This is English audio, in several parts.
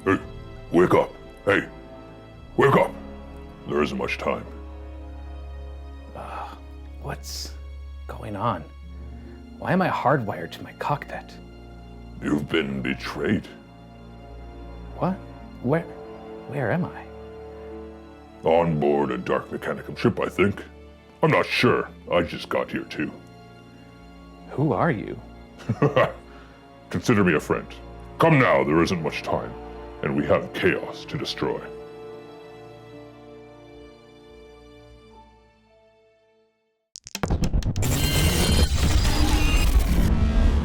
Hey, wake up. Hey, wake up. There isn't much time. What's going on? Why am I hardwired to my cockpit? You've been betrayed. What? Where am I? On board a Dark Mechanicum ship, I think. I'm not sure. I just got here too. Who are you? Consider me a friend. Come now, there isn't much time, and we have chaos to destroy.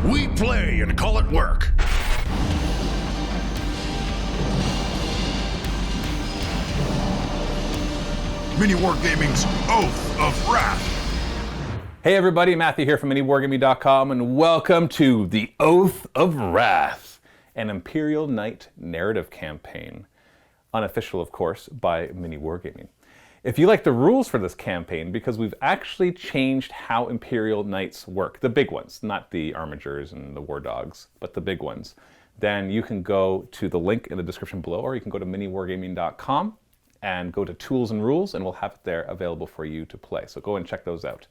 We play and call it work. MiniWarGaming's Oath of Wrath. Hey everybody, Matthew here from MiniWarGaming.com, and welcome to the Oath of Wrath, an Imperial Knight narrative campaign. Unofficial, of course, by MiniWarGaming. If you like the rules for this campaign, because we've actually changed how Imperial Knights work, the big ones, not the Armigers and the War Dogs, but the big ones, then you can go to the link in the description below, or you can go to MiniWarGaming.com and go to Tools and Rules, and we'll have it there available for you to play. So go and check those out.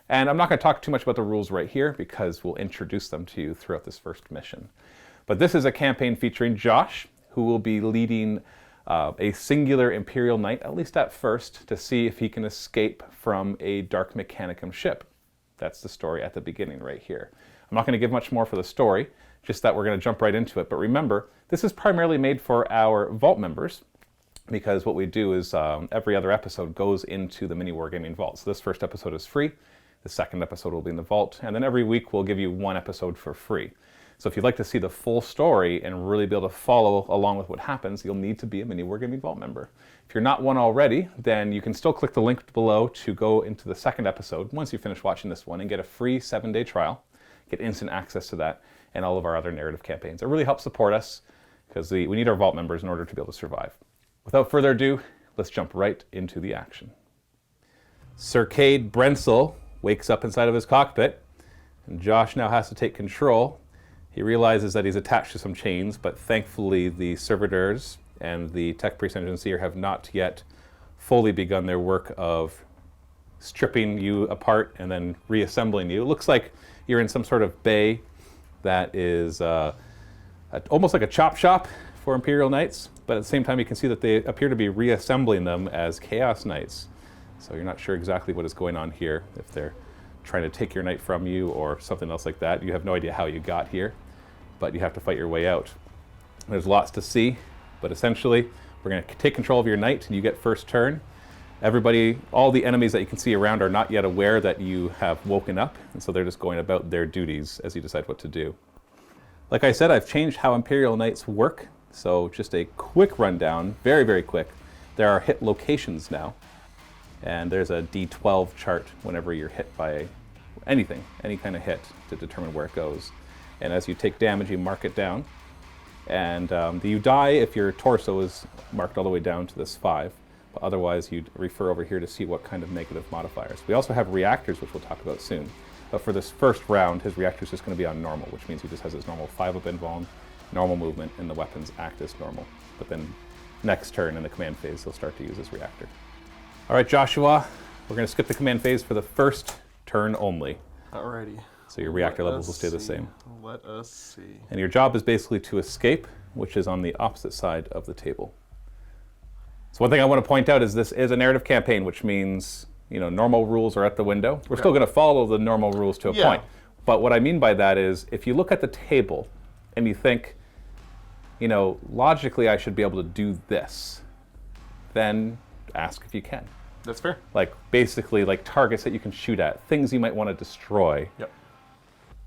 And I'm not going to talk too much about the rules right here, because we'll introduce them to you throughout this first mission. But this is a campaign featuring Josh, who will be leading a singular Imperial Knight, at least at first, to see if he can escape from a Dark Mechanicum ship. That's the story at the beginning right here. I'm not going to give much more for the story, just that we're going to jump right into it. But remember, this is primarily made for our Vault members, because what we do is every other episode goes into the MiniWarGaming Vault. So this first episode is free, the second episode will be in the Vault, and then every week we'll give you one episode for free. So if you'd like to see the full story and really be able to follow along with what happens, you'll need to be a MiniWarGaming Vault member. If you're not one already, then you can still click the link below to go into the second episode once you finish watching this one and get a free 7-day trial, get instant access to that and all of our other narrative campaigns. It really helps support us because we need our Vault members in order to be able to survive. Without further ado, let's jump right into the action. Sir Kade Brensel wakes up inside of his cockpit, and Josh now has to take control. He realizes that he's attached to some chains, but thankfully the servitors and the tech priest engineer have not yet fully begun their work of stripping you apart and then reassembling you. It looks like you're in some sort of bay that is almost like a chop shop for Imperial Knights, but at the same time you can see that they appear to be reassembling them as Chaos Knights. So you're not sure exactly what is going on here, if they're trying to take your knight from you or something else like that. You have no idea how you got here, but you have to fight your way out. There's lots to see, but essentially we're going to take control of your knight and you get first turn. Everybody, all the enemies that you can see around are not yet aware that you have woken up, and so they're just going about their duties as you decide what to do. Like I said, I've changed how Imperial Knights work, so just a quick rundown, very, very quick. There are hit locations now. And there's a D12 chart whenever you're hit by anything, any kind of hit, to determine where it goes. And as you take damage, you mark it down. And you die if your torso is marked all the way down to this 5. But otherwise, you'd refer over here to see what kind of negative modifiers. We also have reactors, which we'll talk about soon. But for this first round, his reactor is just going to be on normal, which means he just has his normal 5-up invuln, normal movement, and the weapons act as normal. But then next turn in the command phase, he'll start to use his reactor. All right, Joshua, we're going to skip the command phase for the first turn only. Alrighty. So your reactor levels will stay the same. Let us see. And your job is basically to escape, which is on the opposite side of the table. So one thing I want to point out is this is a narrative campaign, which means, you know, normal rules are at the window. We're still going to follow the normal rules to a point. But what I mean by that is, if you look at the table and you think, you know, logically I should be able to do this, then ask if you can. That's fair. Like basically like targets that you can shoot at, things you might want to destroy. Yep.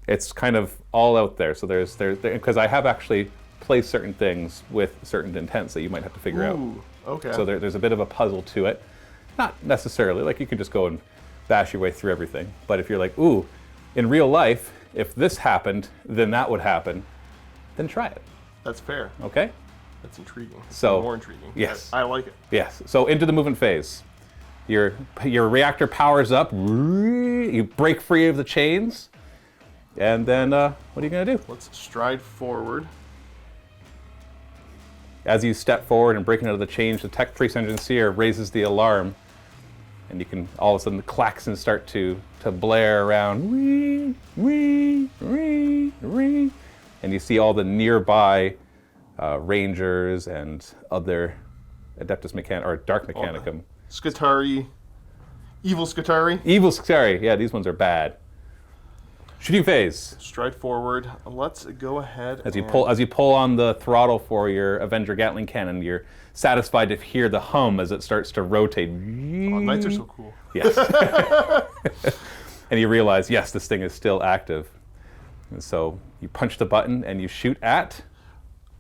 It's kind of all out there. So there's because I have actually placed certain things with certain intents that you might have to figure out. Okay. So there's a bit of a puzzle to it. Not necessarily, like you can just go and bash your way through everything. But if you're like, ooh, in real life, if this happened, then that would happen, then try it. That's fair. Okay? That's intriguing. That's So more intriguing. yes. I like it. Yes. So into the movement phase. Your reactor powers up. You break free of the chains. And then what are you going to do? Let's stride forward. As you step forward and breaking out of the change, the Tech Priest Engineer raises the alarm, and you can all of a sudden the klaxons start to blare around. Wee, wee, wee, wee. And you see all the nearby Rangers and other Adeptus Mechan or Dark Mechanicum. Skitari. Evil Skitari. Evil Skitari. Yeah, these ones are bad. Shooting phase. Stride forward. Let's go ahead. As you pull on the throttle for your Avenger Gatling cannon, you're satisfied to hear the hum as it starts to rotate. Oh, Knights are so cool. Yes. And you realize, yes, this thing is still active. And so you punch the button and you shoot at.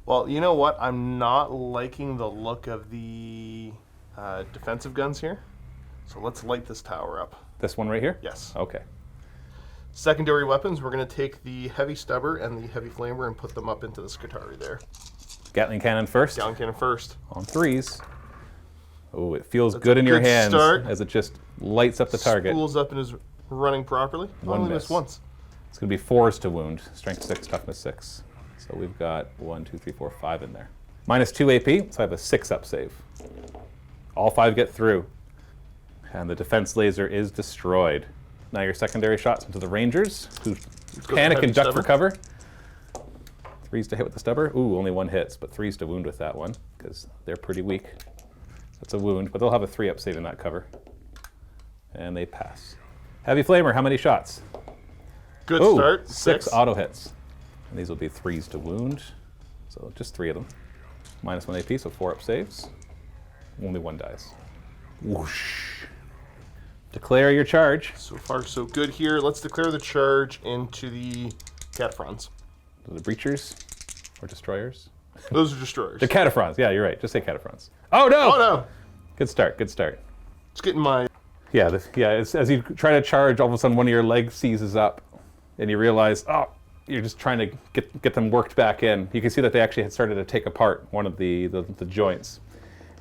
Well, you know what? I'm not liking the look of the defensive guns here. So let's light this tower up. This one right here? Yes. Okay. Secondary weapons, we're going to take the heavy stubber and the heavy flamer and put them up into the Skitari there. Gatling cannon first. Gatling cannon first. On threes. Oh, it feels good in your hands start. as it just lights up the target. Spools up and is running properly. Only missed once. It's going to be 4s to wound. Strength 6, toughness 6. So we've got 1, 2, 3, 4, 5 in there. Minus 2 AP, so I have a 6-up save. All 5 get through. And the defense laser is destroyed. Now your secondary shots into the Rangers, who panic and duck for cover. 3s to hit with the stubber. Ooh, only 1 hits, but 3s to wound with that one, because they're pretty weak. That's a wound, but they'll have a 3-up save in that cover. And they pass. Heavy Flamer, how many shots? Good Ooh, start. 6 auto hits. And these will be 3s to wound. So just 3 of them. Minus 1 AP, so 4-up saves. Only 1 dies. Whoosh. Declare your charge. So far, so good here. Let's declare the charge into the Cataphrons. The breachers or destroyers? Those are destroyers. The cataphrons. Yeah, you're right. Just say cataphrons. Oh no! Oh no! Good start. Good start. It's getting my... Yeah, as you try to charge, all of a sudden one of your legs seizes up, and you realize, oh, you're just trying to get them worked back in. You can see that they actually had started to take apart one of the joints.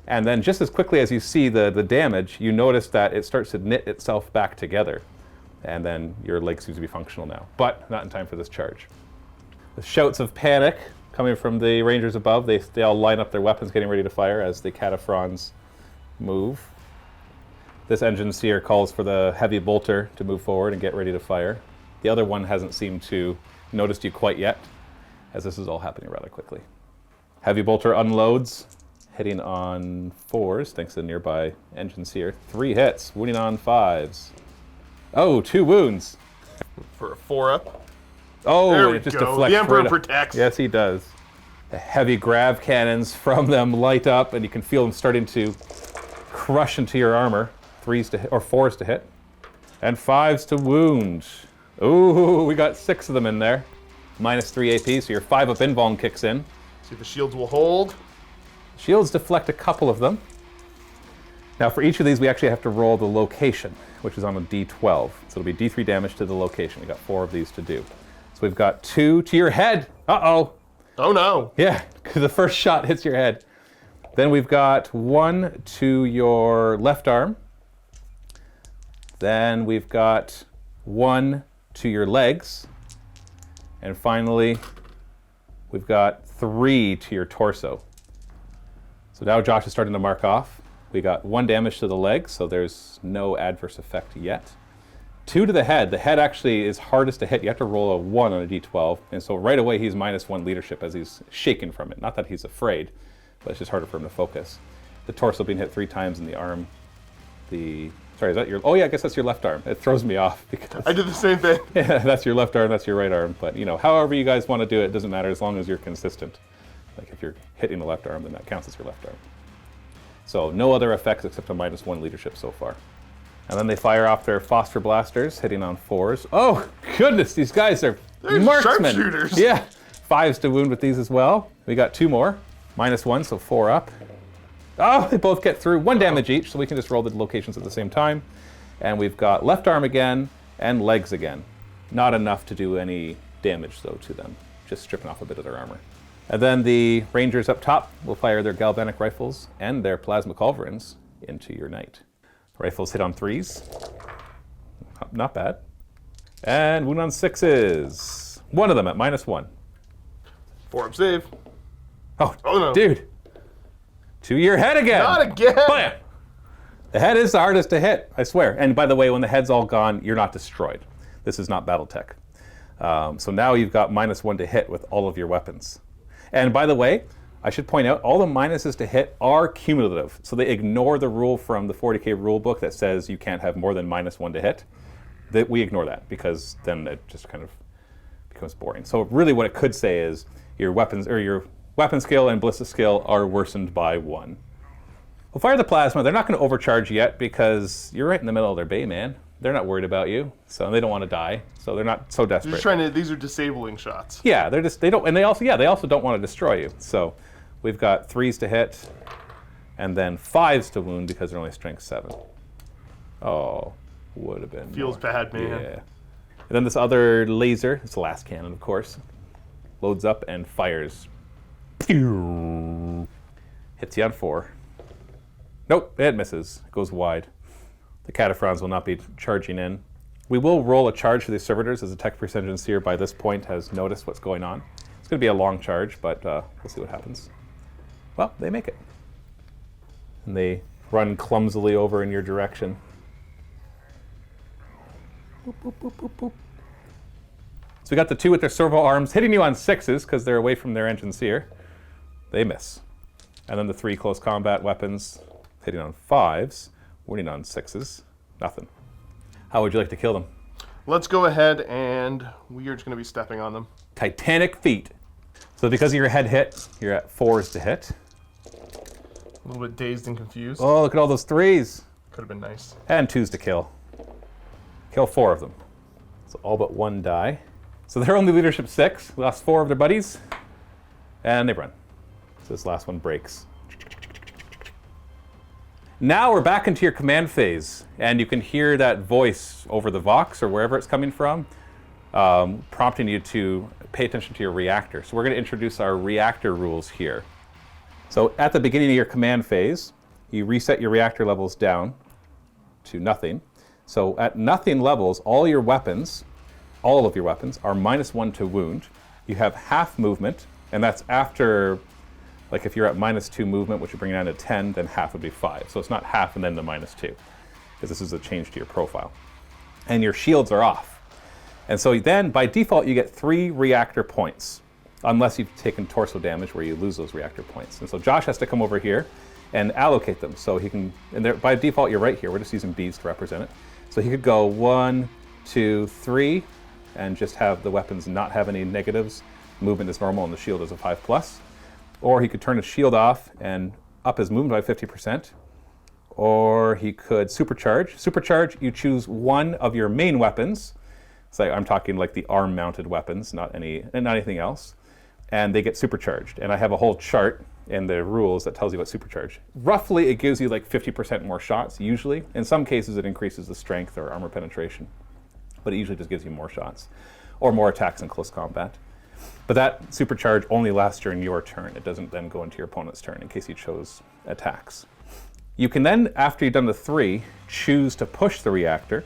And then just as quickly as you see the damage, you notice that it starts to knit itself back together. And then your leg seems to be functional now, but not in time for this charge. The shouts of panic coming from the Rangers above, they all line up their weapons getting ready to fire as the Cataphrons move. This engine seer calls for the heavy bolter to move forward and get ready to fire. The other one hasn't seemed to noticed you quite yet, as this is all happening rather quickly. Heavy bolter unloads, hitting on 4s, thanks to the nearby engine seer. 3 hits, wounding on 5s. Oh, 2 wounds. For a 4-up. Oh, There we it just go. deflects The Emperor right up. protects. Yes, he does. The heavy grav cannons from them light up, and you can feel them starting to crush into your armor. 3s to hit, or 4s to hit, and 5s to wound. Ooh, we got 6 of them in there. Minus 3 AP, so your 5-up invuln kicks in. See if the shields will hold. Shields deflect a couple of them. Now for each of these, we actually have to roll the location, which is on a D12. So it'll be D3 damage to the location. We got 4 of these to do. So we've got 2 to your head. Uh-oh. Oh no. Yeah, the first shot hits your head. Then we've got 1 to your left arm. Then we've got 1 to your legs. And finally, we've got 3 to your torso. So now Josh is starting to mark off. We got 1 damage to the leg, so there's no adverse effect yet. 2 to the head. The head actually is hardest to hit. You have to roll a 1 on a d12, and so right away he's minus 1 leadership as he's shaken from it. Not that he's afraid, but it's just harder for him to focus. The torso being hit 3 times in the arm. Sorry, is that your... Oh yeah, I guess that's your left arm. It throws me off because... I did the same thing. Yeah, that's your left arm, that's your right arm. But, you know, however you guys want to do it, doesn't matter as long as you're consistent. Like if you're hitting the left arm, then that counts as your left arm. So no other effects except a minus 1 leadership so far. And then they fire off their phosphor blasters, hitting on 4s. Oh, goodness, these guys are marksmen. Sharpshooters. Yeah, 5s to wound with these as well. We got 2 more. Minus 1, so 4 up. Oh, they both get through. 1 damage each, so we can just roll the locations at the same time. And we've got left arm again and legs again. Not enough to do any damage, though, to them. Just stripping off a bit of their armor. And then the Rangers up top will fire their galvanic rifles and their plasma culverins into your knight. Rifles hit on 3s. Not bad. And wound on 6s. 1 of them at minus 1. 4-up save. Oh, Oh, no. Dude. To your head again. Not again. Bam. The head is the hardest to hit, I swear. And by the way, when the head's all gone, you're not destroyed. This is not Battletech. So now you've got -1 to hit with all of your weapons. And by the way, I should point out, all the minuses to hit are cumulative. So they ignore the rule from the 40k rulebook that says you can't have more than -1 to hit. We ignore that because then it just kind of becomes boring. So really what it could say is your weapons or your weapon skill and ballista skill are worsened by 1. Well, fire the plasma. They're not going to overcharge yet because you're right in the middle of their bay, man. They're not worried about you, so they don't want to die. So they're not so desperate. They're just trying to. These are disabling shots. Yeah, they don't, and they also don't want to destroy you. So we've got 3s to hit, and then 5s to wound because they're only strength 7. Oh, would have been. Feels bad, man. Yeah. And then this other laser, it's the last cannon, of course, loads up and fires. Pew! Hits you on 4. Nope, it misses. Goes wide. The cataphrons will not be charging in. We will roll a charge for these servitors as the tech percentage seer by this point has noticed what's going on. It's going to be a long charge, but we'll see what happens. Well, they make it. And they run clumsily over in your direction. Boop, boop, boop, boop, boop. So we got the 2 with their servo arms hitting you on 6s because they're away from their engine seer. They miss. And then the 3 close combat weapons hitting on 5s, wounding on 6s. Nothing. How would you like to kill them? Let's go ahead and we are just going to be stepping on them. Titanic feet. So because of your head hit, you're at 4s to hit. A little bit dazed and confused. Oh, look at all those 3s. Could have been nice. And 2s to kill. Kill 4 of them. So all but 1 die. So they're only leadership 6. We lost 4 of their buddies. And they run. So this last one breaks. Now we're back into your command phase, and you can hear that voice over the Vox or wherever it's coming from, prompting you to pay attention to your reactor. So we're going to introduce our reactor rules here. So at the beginning of your command phase, you reset your reactor levels down to nothing. So at nothing levels, all of your weapons are -1 to wound. You have half movement, and that's after, like if you're at -2 movement, which would bring it down to 10, then half would be 5. So it's not half and then the -2, because this is a change to your profile. And your shields are off. And so then, by default, you get 3 reactor points, unless you've taken torso damage where you lose those reactor points. And so Josh has to come over here and allocate them. So he can, and by default, you're right here. We're just using Bs to represent it. So he could go 1, 2, 3, and just have the weapons not have any negatives. Movement is normal and the shield is a 5+. Or he could turn his shield off and up his movement by 50%. Or he could supercharge. Supercharge, you choose one of your main weapons. So I'm talking like the arm-mounted weapons, not anything else. And they get supercharged. And I have a whole chart in the rules that tells you what supercharge. Roughly, it gives you like 50% more shots, usually. In some cases, it increases the strength or armor penetration. But it usually just gives you more shots. Or more attacks in close combat. But that supercharge only lasts during your turn. It doesn't then go into your opponent's turn in case you chose attacks. You can then, after you've done the 3, choose to push the reactor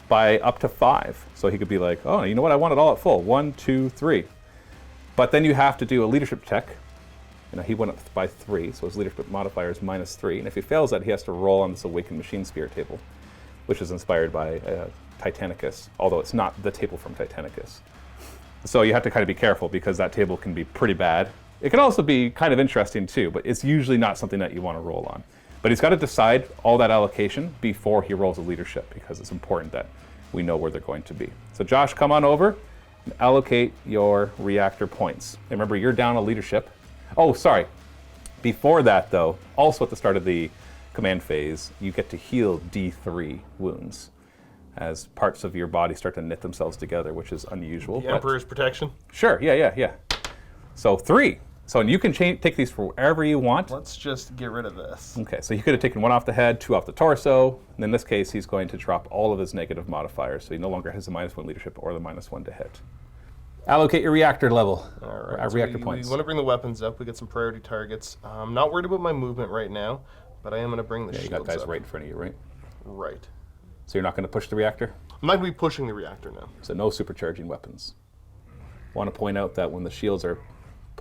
by up to 5. So he could be like, oh, you know what, I want it all at full. 1, 2, 3. But then you have to do a leadership check. You know, he went up by 3, so his leadership modifier is -3. And if he fails that, he has to roll on this Awakened Machine Spear table, which is inspired by Titanicus, although it's not the table from Titanicus. So you have to kind of be careful because that table can be pretty bad. It can also be kind of interesting too, but it's usually not something that you want to roll on. But he's got to decide all that allocation before he rolls a leadership because it's important that we know where they're going to be. So Josh, come on over and allocate your reactor points. And remember, you're down a leadership. Oh, sorry. Before that though, also at the start of the command phase, you get to heal D3 wounds as parts of your body start to knit themselves together, which is unusual. The Emperor's protection? Sure, yeah. So 3. So you can take these for wherever you want. Let's just get rid of this. Okay, so you could have taken 1 off the head, 2 off the torso, and in this case, he's going to drop all of his negative modifiers, so he no longer has the -1 leadership or the -1 to hit. Allocate your reactor level, All right, reactor points. We want to bring the weapons up. We get some priority targets. I'm not worried about my movement right now, but I am going to bring the shields up. You got guys right in front of you, right? Right. So you're not going to push the reactor? I'm not going to be pushing the reactor now. So no supercharging weapons. Want to point out that when the shields are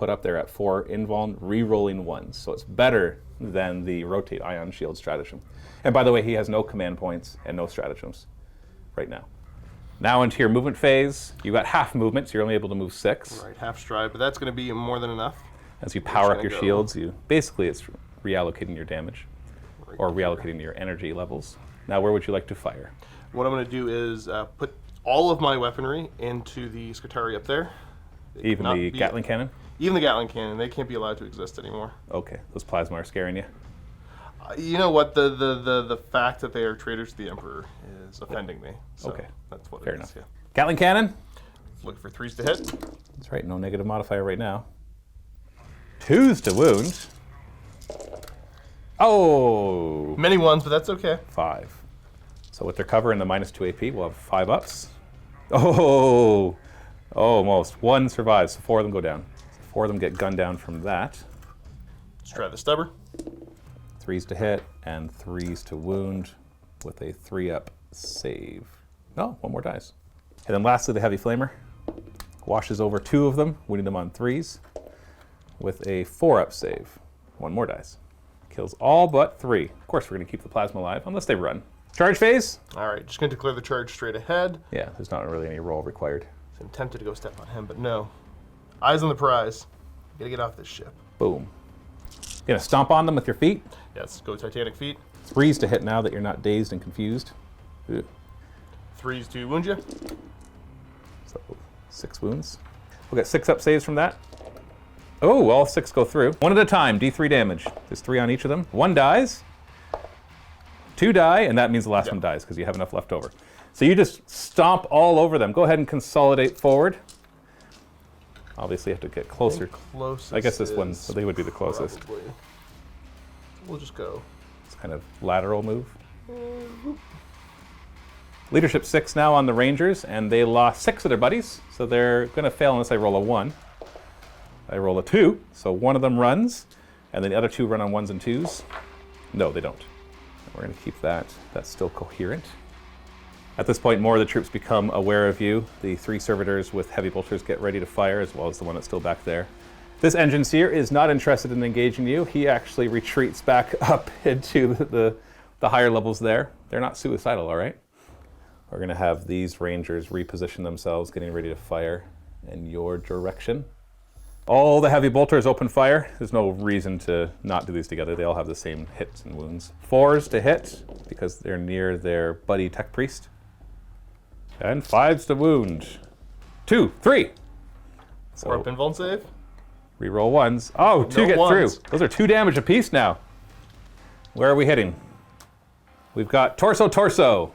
put up there at 4 invuln, re-rolling 1s. So it's better than the rotate ion shield stratagem. And by the way, he has no command points and no stratagems right now. Now into your movement phase. You got half movement, so you're only able to move 6. Right, half stride, but that's going to be more than enough. As you power up your shields, basically it's reallocating your damage or reallocating your energy levels. Now where would you like to fire? What I'm going to do is put all of my weaponry into the Scutari up there. Even the Gatling cannon? Even the Gatling cannon. They can't be allowed to exist anymore. Okay, those plasma are scaring you? You know what? The fact that they are traitors to the Emperor is offending me. So okay, that's what fair it enough. is. Yeah. Gatling cannon? Look for 3s to hit. That's right, no negative modifier right now. 2s to wound. Oh! Many 1s, but that's okay. 5. So with their cover and the -2 AP, we'll have 5 ups. Oh! Almost. 1 survives, so 4 of them go down. So 4 of them get gunned down from that. Let's try the stubber. 3s to hit and 3s to wound with a 3-up save. No, 1 more dice. And then lastly, the heavy flamer washes over 2 of them, wounding them on 3s with a 4-up save. 1 more dice. Kills all but 3. Of course, we're going to keep the plasma alive unless they run. Charge phase? All right, just going to declare the charge straight ahead. Yeah, there's not really any roll required. I'm tempted to go step on him, but no. Eyes on the prize. Gotta get off this ship. Boom. You're going to stomp on them with your feet. Yes, go Titanic feet. 3s to hit now that you're not dazed and confused. Ooh. 3s to wound you. So 6 wounds. We'll get 6 up saves from that. Oh, all 6 go through. 1 at a time, D3 damage. There's 3 on each of them. 1 dies. 2 die, and that means the last one dies because you have enough left over. So you just stomp all over them. Go ahead and consolidate forward. Obviously, you have to get closer. I guess this one, so they would be the closest. Probably. We'll just go. It's kind of lateral move. Leadership 6 now on the Rangers, and they lost 6 of their buddies, so they're going to fail unless I roll a 1. I roll a 2, so 1 of them runs, and then the other 2 run on 1s and 2s. No, they don't. We're going to keep that. That's still coherent. At this point, more of the troops become aware of you. The 3 servitors with heavy bolters get ready to fire, as well as the one that's still back there. This engine seer is not interested in engaging you. He actually retreats back up into the higher levels there. They're not suicidal, all right? We're going to have these Rangers reposition themselves, getting ready to fire in your direction. All the heavy bolters open fire. There's no reason to not do these together. They all have the same hits and wounds. 4s to hit, because they're near their buddy Tech Priest. And 5s to wound. 2, 3. So, 4 up invuln save. Reroll 1s. Oh, 2 get through. Those are 2 damage apiece now. Where are we hitting? We've got torso.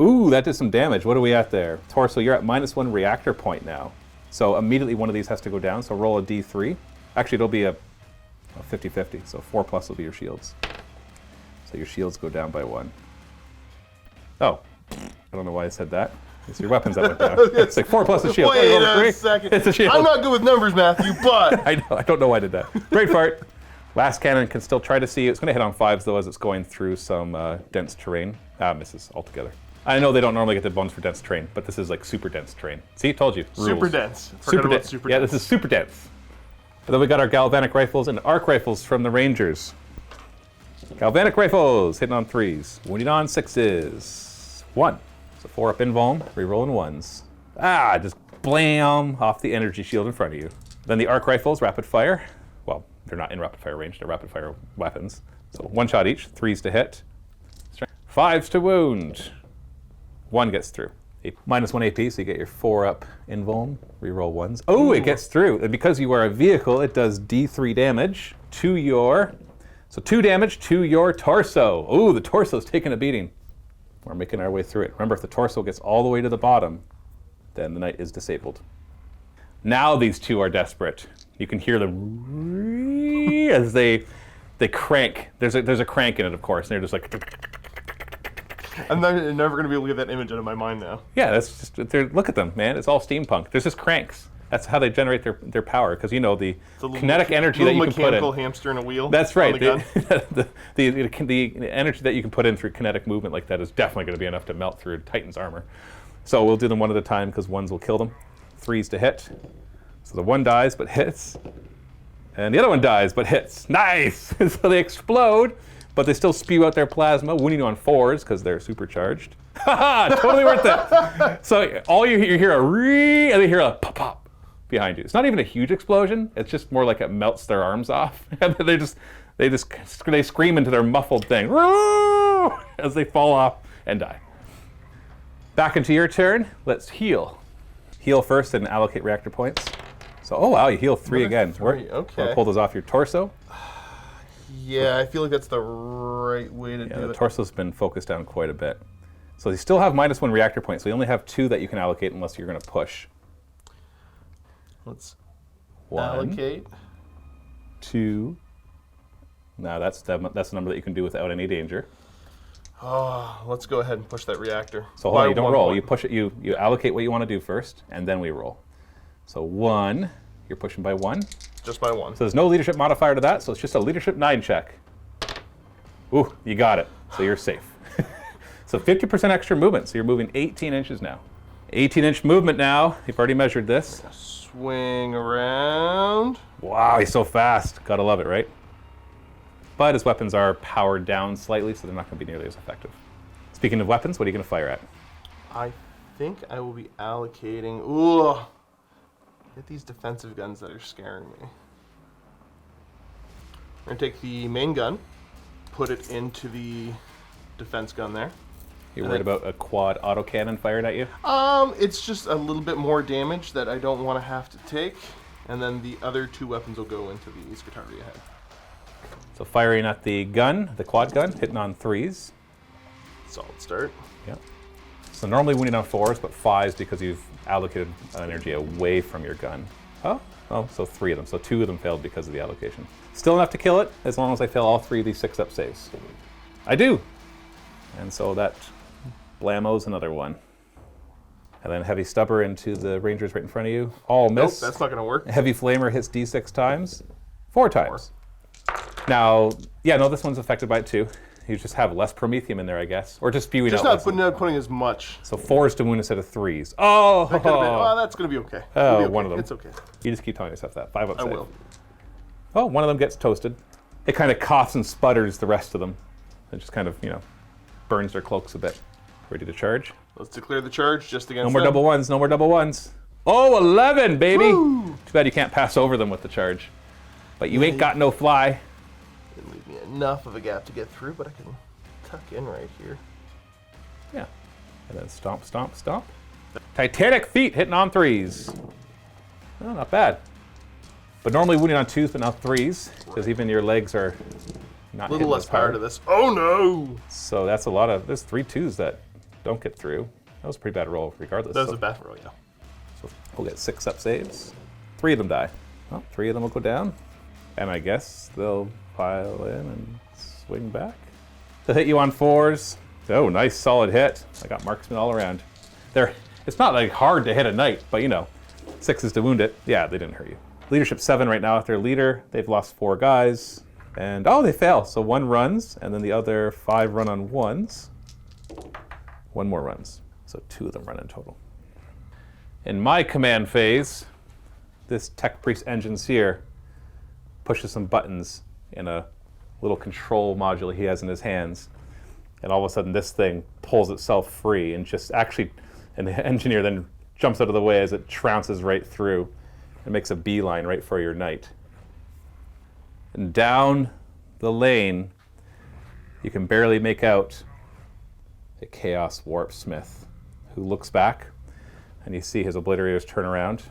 Ooh, that did some damage. What are we at there? Torso, you're at -1 reactor point now. So immediately one of these has to go down, so roll a D3. Actually, it'll be a 50-50, so 4+ will be your shields. So your shields go down by 1. Oh, I don't know why I said that. It's your weapons that went down. It's like 4+ a shield. Wait a second. It's a shield. I'm not good with numbers, Matthew, but... I don't know why I did that. Great fart. Last cannon can still try to see you. It's going to hit on 5s, though, as it's going through some dense terrain. Misses altogether. I know they don't normally get the bones for dense terrain, but this is like super dense terrain. See, told you. Rules. Super dense. Super dense. Yeah, this is super dense. And then we got our galvanic rifles and arc rifles from the Rangers. Galvanic rifles, hitting on 3s. Wounding on 6s. 1. So 4 up invuln, rerolling 1s. Just blam off the energy shield in front of you. Then the arc rifles, rapid fire. Well, they're not in rapid fire range, they're rapid fire weapons. So 1 shot each, 3s to hit. 5s to wound. 1 gets through. -1 AP, so you get your 4 up invuln, reroll 1s. Oh, it gets through. And because you are a vehicle, it does D3 damage to your... So 2 damage to your torso. Oh, the torso's taking a beating. We're making our way through it. Remember, if the torso gets all the way to the bottom, then the knight is disabled. Now these 2 are desperate. You can hear the as they crank. There's a crank in it, of course, and they're just like... I'm never going to be able to get that image out of my mind now. Yeah, that's just, look at them, man. It's all steampunk. There's just cranks. That's how they generate their power, because you know the kinetic energy that you can put in. Mechanical hamster in a wheel. That's right. The The energy that you can put in through kinetic movement like that is definitely going to be enough to melt through Titan's armor. So we'll do them 1 at a time, because 1s will kill them. 3s to hit. So the one dies but hits, and the other one dies but hits. Nice! So they explode, but they still spew out their plasma, wounding you on 4s because they're supercharged. Haha, totally worth it. So all you hear a and then you hear a pop pop behind you. It's not even a huge explosion. It's just more like it melts their arms off, and then they scream into their muffled thing as they fall off and die. Back into your turn. Let's heal. Heal first and allocate reactor points. So, oh wow, you heal 3 again. Okay. Wanna pull those off your torso? Yeah, I feel like that's the right way to do The it. torso's been focused down quite a bit. So you still have -1 reactor points, so you only have 2 that you can allocate unless you're going to push. Let's 1, allocate. 2. Now that's the number that you can do without any danger. Oh, let's go ahead and push that reactor. So hold on, you By don't 1 roll. point. You push it. You allocate what you want to do first, and then we roll. So 1, you're pushing by 1. Just by 1. So there's no leadership modifier to that, so it's just a leadership 9 check. Ooh, you got it. So you're safe. So 50% extra movement, so you're moving 18 inches now. 18-inch movement now. You've already measured this. Swing around. Wow, he's so fast. Gotta love it, right? But his weapons are powered down slightly, so they're not gonna be nearly as effective. Speaking of weapons, what are you gonna fire at? I think I will be allocating. Ooh. Get these defensive guns that are scaring me. I'm gonna take the main gun, put it into the defense gun there. You're worried about a quad autocannon fired at you? It's just a little bit more damage that I don't want to have to take, and then the other 2 weapons will go into the Scutaria head. So firing at the gun, the quad gun, hitting on 3s. Solid start. Yeah. So normally winning on 4s, but 5s because you've allocated energy away from your gun. Oh, so 3 of them. So 2 of them failed because of the allocation. Still enough to kill it, as long as I fail all 3 of these 6-up saves. I do! And so that blammos another one. And then heavy stubber into the rangers right in front of you. All miss. Nope, that's not going to work. Heavy flamer hits D6 times. 4 times. Now, yeah, no, this one's affected by it too. You just have less promethium in there, I guess. Or just spewing Just out. not putting as much. So 4s to wound instead of 3s. Oh! That could have been, oh, that's going to be okay. Oh, It'll be okay. one of them. It's okay. You just keep telling yourself that. 5-up I save. will. Oh, one of them gets toasted. It kind of coughs and sputters the rest of them. It just kind of, burns their cloaks a bit. Ready to charge? Let's declare the charge just against No more them. double ones, no more double ones. Oh, 11, baby! Woo! Too bad you can't pass over them with the charge. But you ain't got no fly. Didn't leave me enough of a gap to get through, but I can tuck in right here. Yeah. And then stomp, stomp, stomp. Titanic feet hitting on 3s. Oh, not bad. But normally wounding on 2s, but now 3s, because even your legs are not A little hitting less as power hard. to this. Oh no! So that's a lot of, there's 3 2s that don't get through. That was a pretty bad roll regardless. That was So- a bad roll, yeah. So we'll get 6-up saves. 3 of them die. Well, 3 of them will go down. And I guess they'll pile in and swing back. They'll hit you on 4s. Oh, nice solid hit. I got marksmen all around. It's not like hard to hit a knight, but 6s to wound it. Yeah, they didn't hurt you. Leadership 7 right now with their leader. They've lost 4 guys. And they fail. So 1 runs, and then the other 5 run on 1s. 1 more runs. So 2 of them run in total. In my command phase, this Tech Priest Engineer pushes some buttons in a little control module he has in his hands. And all of a sudden this thing pulls itself free and and the engineer then jumps out of the way as it trounces right through and makes a beeline right for your knight. And down the lane, you can barely make out a Chaos Warp Smith who looks back, and you see his obliterators turn around,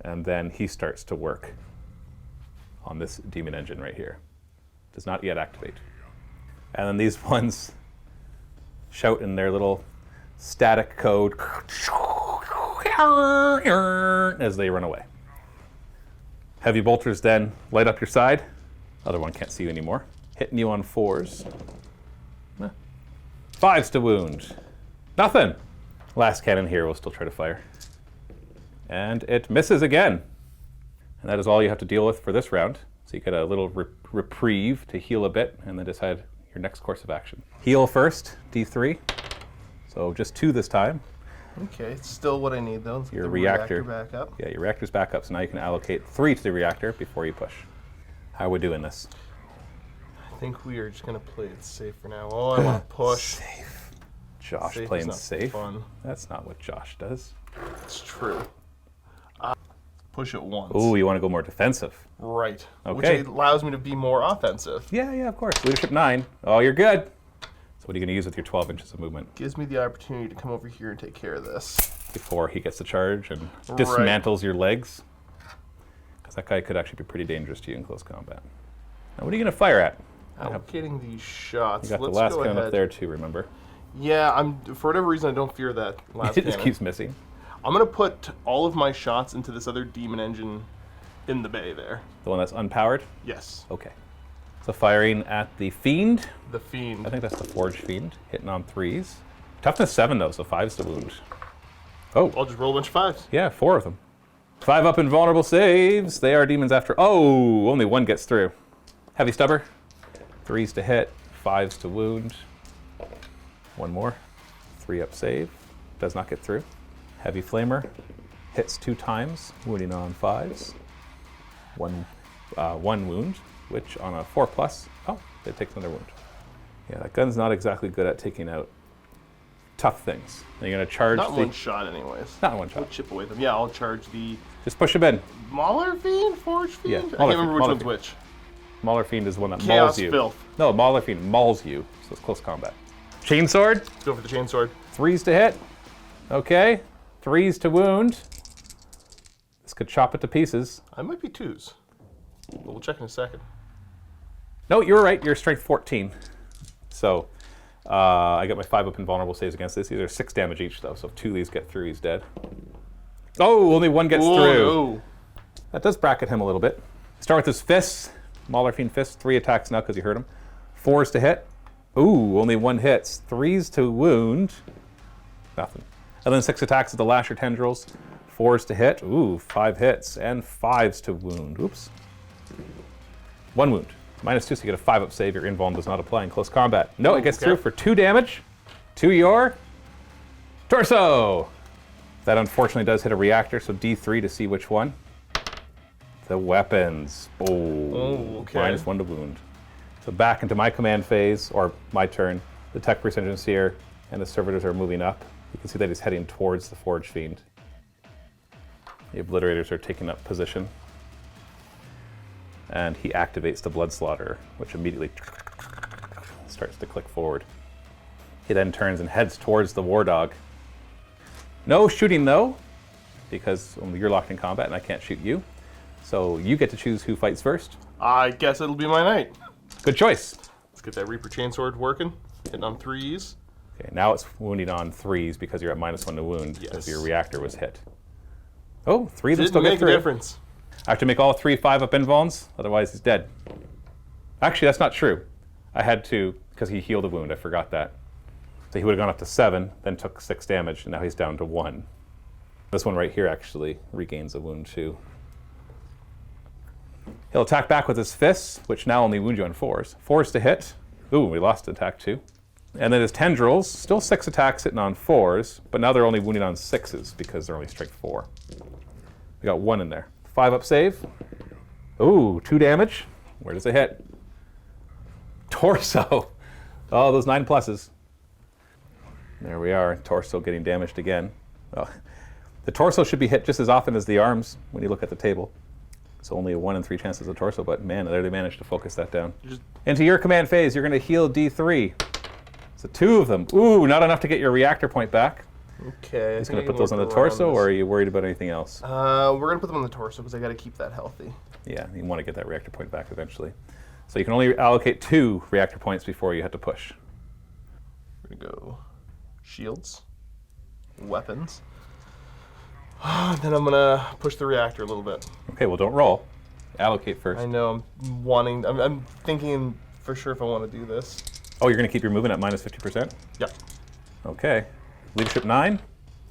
and then he starts to work on this demon engine right here. Does not yet activate. And then these ones shout in their little static code as they run away. Heavy bolters then light up your side. Other one can't see you anymore. Hitting you on 4s. 5s to wound. Nothing. Last cannon here will still try to fire. And it misses again. And that is all you have to deal with for this round. So you get a little reprieve to heal a bit and then decide your next course of action. Heal first, D3. So just 2 this time. Okay, it's still what I need though. Let's get Your the reactor. back up. Yeah, your reactor's back up, so now you can allocate 3 to the reactor before you push. How are we doing this? I think we are just gonna play it safe for now. Oh, I want to push. Safe. Josh Safe is playing not safe? fun. That's not what Josh does. It's true. Push it once. Ooh, you want to go more defensive. Right. Okay. Which allows me to be more offensive. Yeah, of course. Leadership 9. Oh, you're good. So what are you going to use with your 12 inches of movement? Gives me the opportunity to come over here and take care of this. Before he gets the charge and dismantles your legs. Because that guy could actually be pretty dangerous to you in close combat. Now, what are you going to fire at? Allocating these shots. You got Let's the last go gun ahead. up there too, remember? Yeah, for whatever reason, I don't fear that last It just cannon. keeps missing. I'm going to put all of my shots into this other demon engine in the bay there. The one that's unpowered? Yes. Okay. So firing at the Fiend. The Fiend. I think that's the Forge Fiend, hitting on 3s. Toughness 7 though, so 5's to wound. Oh, I'll just roll a bunch of 5s. yeah, 4 of them. 5 up invulnerable saves. They are demons after. Oh, only 1 gets through. Heavy stubber. 3s to hit, 5s to wound. 1 more. 3 up save. Does not get through. Heavy flamer. Hits 2 times, wounding on 5s. 1 wound, which on a 4+, oh, it takes another wound. Yeah, that gun's not exactly good at taking out tough things. And you're going to charge Not the... one shot, anyways. Not in one We'll shot. chip away them. Yeah, I'll charge the Just push him in. Mauler Fiend? Forge Fiend? Yeah, I can't Mauler remember Fiend, which Mauler one's Fiend. which. Mauler Fiend is the one that Chaos mauls you. Filth. No, Mauler Fiend mauls you, so it's close combat. Chainsword, Go for the chainsword. 3s to hit. Okay, 3s to wound. This could chop it to pieces. I might be 2s. But we'll check in a second. No, you were right, you're strength 14. So, I got my 5 up invulnerable saves against this. These are 6 damage each though, so if 2 of these get through, he's dead. Oh, only 1 gets Whoa, through. no. That does bracket him a little bit. Start with his fists. Mauler Fiend fists, 3 attacks now because you hurt him. 4s to hit. Ooh, only 1 hits. 3s to wound. Nothing. And then 6 attacks with the Lasher Tendrils. 4s to hit. Ooh, 5 hits. And 5s to wound. Oops. 1 wound. -2, so you get a 5 up save. Your invuln does not apply in close combat. No, it gets okay. through for 2 damage to your torso. That unfortunately does hit a reactor, so D3 to see which one. The weapons. Oh, okay. -1 to wound. So back into my command phase, or my turn. The tech priest engine's here, and the servitors are moving up. You can see that he's heading towards the Forge Fiend. The obliterators are taking up position. And he activates the Blood Slaughter, which immediately starts to click forward. He then turns and heads towards the War Dog. No shooting though, because you're locked in combat and I can't shoot you. So you get to choose who fights first. I guess it'll be my knight. Good choice. Let's get that Reaper chainsword working. Hitting on 3s. Okay, now it's wounding on 3s because you're at -1 to wound because Yes. your reactor was hit. Oh, 3 of them Didn't still get make a through. difference. I have to make all 3 5-up invulns, otherwise he's dead. Actually, that's not true. I had to, because he healed a wound, I forgot that. So he would have gone up to 7, then took 6 damage, and now he's down to 1. This one right here actually regains a wound too. He'll attack back with his fists, which now only wound you on 4s. 4s to hit. Ooh, we lost attack too. And then his tendrils, still 6 attacks hitting on 4s, but now they're only wounding on 6s because they're only strength 4. We got 1 in there. 5-up save. Ooh, 2 damage. Where does it hit? Torso. Oh, those 9 pluses. There we are. Torso getting damaged again. Oh, the torso should be hit just as often as the arms when you look at the table. It's only a 1 in 3 chances of torso, but man, there they managed to focus that down. Into your command phase, you're going to heal D3. So 2 of them. Ooh, not enough to get your reactor point back. Okay. He's going to put those on the torso, or are you worried about anything else? We're going to put them on the torso because I got to keep that healthy. Yeah, you want to get that reactor point back eventually. So you can only allocate 2 reactor points before you have to push. We're going to go shields, weapons. Then I'm going to push the reactor a little bit. Okay, well don't roll. Allocate first. I know I'm thinking for sure if I want to do this. Oh, you're going to keep your movement at -50%? Yep. Okay. Leadership 9?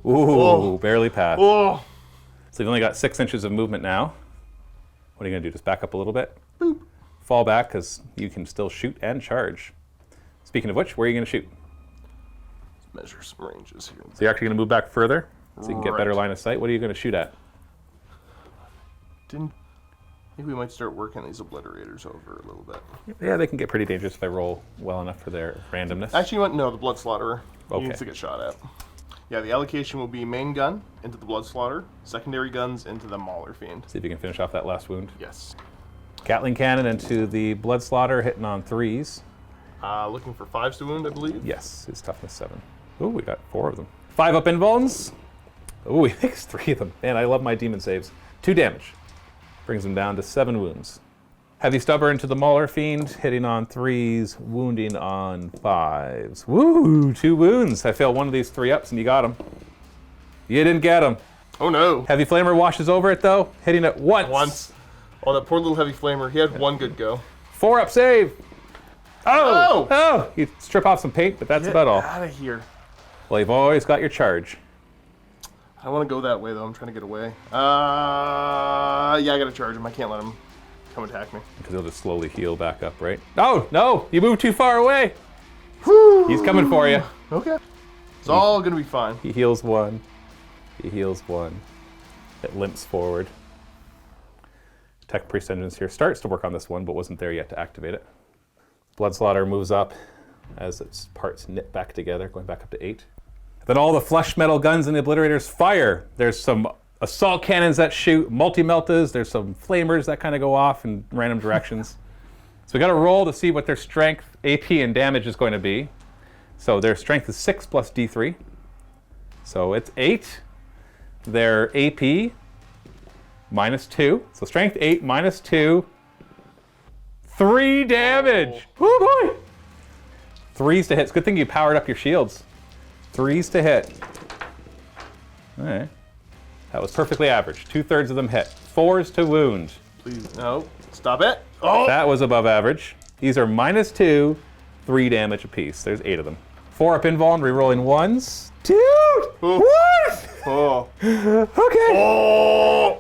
Ooh, Oh. barely passed. Oh! So you've only got 6 inches of movement now. What are you going to do? Just back up a little bit? Boop. Fall back because you can still shoot and charge. Speaking of which, where are you going to shoot? measure some ranges here. So you're actually going to move back further so you can get better Right. line of sight. What are you going to shoot at? I think we might start working these obliterators over a little bit. Yeah, they can get pretty dangerous if they roll well enough for their randomness. Actually, you want no, the blood slaughterer. Okay. He needs to get shot at. Yeah, the allocation will be main gun into the blood slaughter, secondary guns into the mauler fiend. See if you can finish off that last wound. Yes. Gatling cannon into the blood slaughter, hitting on 3s. Looking for 5s to wound, I believe. Yes, his toughness 7. Ooh, we got 4 of them. 5 up invulns. Ooh, he makes 3 of them. Man, I love my demon saves. 2 damage. Brings him down to 7 wounds. Heavy stubber into the Mauler Fiend, hitting on 3s, wounding on 5s. Woo, 2 wounds. I failed one of these 3 ups and you got him. You didn't get him. Oh no. Heavy Flamer washes over it though, hitting it once. Oh, that poor little heavy flamer. He had 1 good go. 4 up save. Oh! Oh! Oh! You strip off some paint, but that's about all. Out of here. Well, you've always got your charge. I want to go that way though. I'm trying to get away. Yeah, I gotta charge him. I can't let him come attack me. Because he'll just slowly heal back up, right? Oh, no! You moved too far away! He's coming for you. Okay. It's all gonna be fine. He heals 1. He heals 1. It limps forward. Tech Priest Engines here starts to work on this one, but wasn't there yet to activate it. Blood Slaughter moves up as its parts knit back together, going back up to 8. Then all the flesh metal guns and the obliterators fire. There's some assault cannons that shoot, multi-meltas, there's some flamers that kind of go off in random directions. So we got to roll to see what their strength, AP, and damage is going to be. So their strength is 6 plus D3. So it's 8. Their AP, minus 2. So strength 8, minus 2. 3 damage! Oh boy! 3s to hit. It's a good thing you powered up your shields. 3s to hit. All right. That was perfectly average. 2/3 of them hit. 4s to wound. Please, no. Stop it. Oh! That was above average. These are minus 2, 3 damage apiece. There's 8 of them. 4 up invuln, rerolling 1s. Dude! What? Oh. Okay. Oh!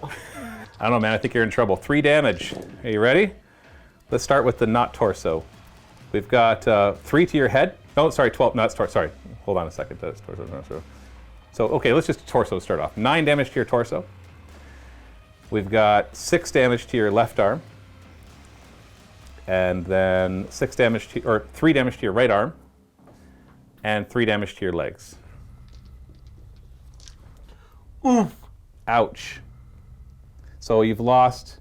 I don't know, man. I think you're in trouble. 3 damage. Are you ready? Let's start with the not torso. We've got 3 to your head. Oh, sorry, 12. No, that's torso. Sorry. Hold on a second. That's torso. So, okay, let's just torso start off. 9 damage to your torso. We've got 6 damage to your left arm. And then 6 damage to, or 3 damage to your right arm. And 3 damage to your legs. Oof. Ouch. So you've lost,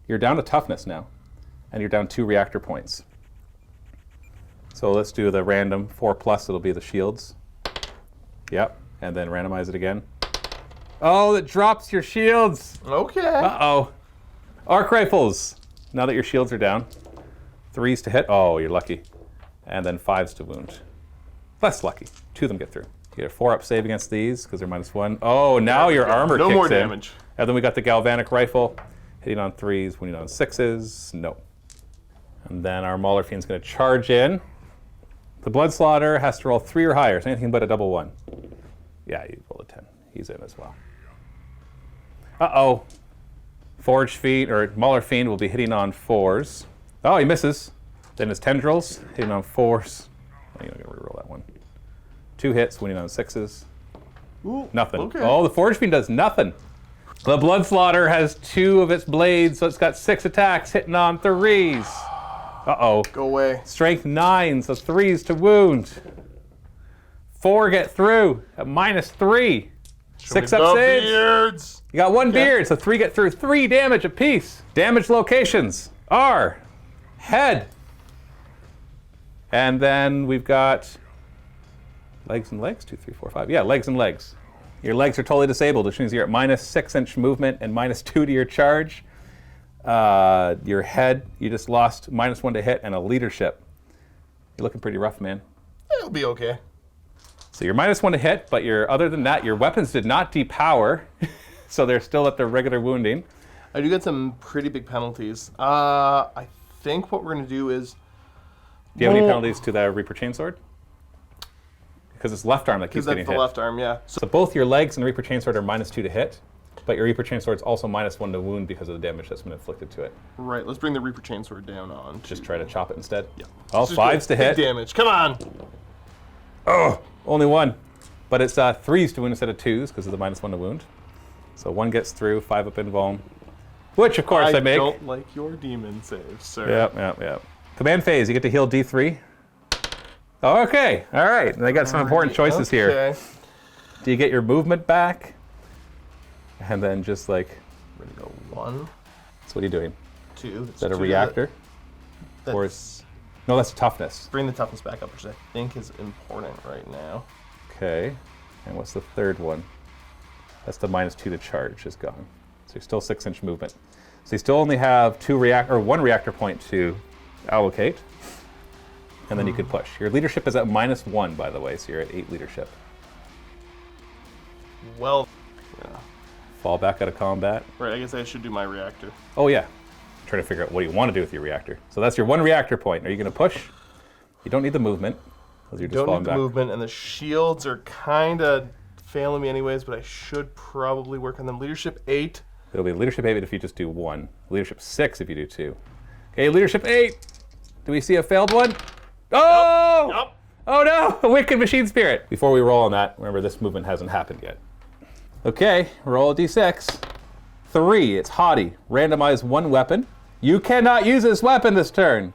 you're down to toughness now. And you're down 2 reactor points. So let's do the random 4+, it'll be the shields. Yep, and then randomize it again. Oh, it drops your shields. Okay. Uh-oh. Arc rifles. Now that your shields are down. 3s to hit. Oh, you're lucky. And then 5s to wound. Less lucky. 2 of them get through. You get a 4-up save against these because they're -1. Oh, now your armor No kicks more in. damage. And then we got the galvanic rifle. Hitting on 3s, wounding on 6s. No. And then our Mauler Fiend's going to charge in. The Blood Slaughter has to roll 3 or higher. So anything but a double 1. Yeah, you roll a 10. He's in as well. Uh-oh. Forge Fiend, or Mauler Fiend will be hitting on 4s. Oh, he misses. Then his Tendrils, hitting on 4s. I'm going to reroll that one. 2 hits, winning on 6s. Ooh, Nothing. okay. Oh, the Forge Fiend does nothing. The Blood Slaughter has 2 of its blades, so it's got 6 attacks, hitting on 3s. Uh-oh. Go away. Strength 9, so 3s to wound. 4 get through at -3. 6 up The saves. beards. You got 1 beard, so 3 get through. 3 damage apiece. Damage locations are head. And then we've got legs and legs. 2, 3, 4, 5. Yeah, legs and legs. Your legs are totally disabled, which means you're at -6-inch movement and -2 to your charge. Your head, you just lost -1 to hit and a leadership. You're looking pretty rough, man. It'll be okay. So you're -1 to hit, but other than that, your weapons did not depower, so they're still at their regular wounding. I do get some pretty big penalties. I think what we're going to do is... Do you have any penalties to the Reaper Chainsword? Because it's left arm that keeps Because getting that's the hit. left arm, yeah. So both your legs and Reaper Chainsword are -2 to hit, but your Reaper Chainsword's also -1 to wound because of the damage that's been inflicted to it. Right, let's bring the Reaper Chainsword down on. Just try to chop it instead. Yeah. All Let's just 5s to go hit. big damage. Come on. Oh, Only one. But it's 3s to wound instead of 2s because of the -1 to wound. So 1 gets through, 5 up invuln. Which, of course, I make. I don't like your demon saves, sir. Yep. Command phase, you get to heal D3. Okay, all right. And I got some important choices here. Do you get your movement back? And then just like... We're going to go 1. So what are you doing? 2. Is that a reactor? Or is... No, that's toughness. Bring the toughness back up, which I think is important right now. Okay. And what's the third one? That's the -2 to charge is gone. So you're still 6-inch movement. So you still only have 1 reactor point to allocate. And then you could push. Your leadership is at -1, by the way, so you're at 8 leadership. Well, yeah. Fall back out of combat. Right, I guess I should do my reactor. Oh yeah. Trying to figure out what you want to do with your reactor. So that's your 1 reactor point. Are you going to push? You don't need the movement. Because you're just Don't falling need the back. movement, and the shields are kind of failing me anyways, but I should probably work on them. Leadership 8. It'll be leadership 8 if you just do 1. Leadership 6 if you do 2. Okay, leadership 8. Do we see a failed one? Oh! Nope. Oh no! A wicked machine spirit. Before we roll on that, remember this movement hasn't happened yet. Okay, roll a d6. 3, it's haughty. Randomize 1 weapon. You cannot use this weapon this turn.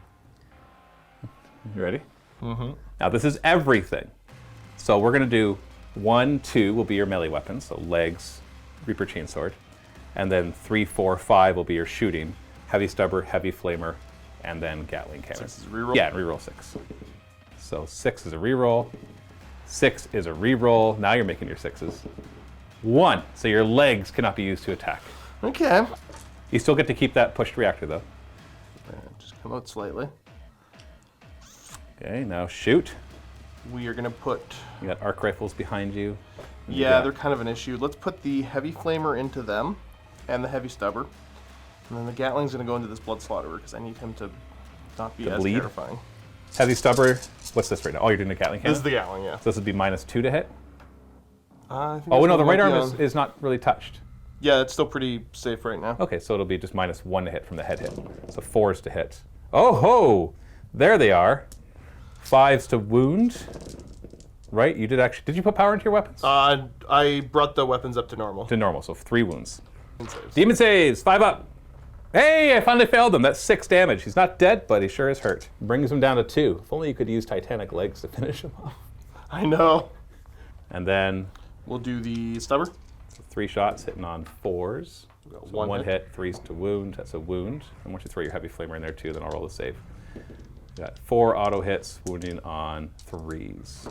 You ready? Mm-hmm. Now this is everything. So we're gonna do 1, 2 will be your melee weapons, so legs, Reaper Chainsword. And then 3, 4, 5 will be your shooting, heavy stubber, heavy flamer, and then Gatling cannon. 6 is a reroll? Yeah, reroll 6. So 6 is a reroll. 6 is a reroll. Now you're making your 6s. 1, so your legs cannot be used to attack. Okay. You still get to keep that pushed reactor though. Just come out slightly. Okay, now shoot. We are going to put... You got arc rifles behind you. Yeah, they're kind of an issue. Let's put the heavy flamer into them and the heavy stubber. And then the Gatling's going to go into this blood slaughterer because I need him to not be as bleed? terrifying. Heavy stubber. What's this right now? Oh, you're doing a Gatling cannon? This is the Gatling, yeah. So this would be -2 to hit? I think Oh, this no, the one right might arm be is not really touched. Yeah, it's still pretty safe right now. Okay, so it'll be just -1 to hit from the head hit. So 4s to hit. Oh ho! There they are. 5s to wound. Right? You did actually. Did you put power into your weapons? I brought the weapons up to normal. To normal, so 3 wounds. Saves. Demon saves, 5 up. Hey, I finally failed him. That's 6 damage. He's not dead, but he sure is hurt. Brings him down to 2. If only you could use Titanic legs to finish him off. I know. And then We'll do the stubber. 3 shots hitting on 4s. So one 1 hit. hit, 3s to wound. That's a wound. And once you throw your heavy flamer in there too, then I'll roll the save. You got 4 auto hits, wounding on 3s.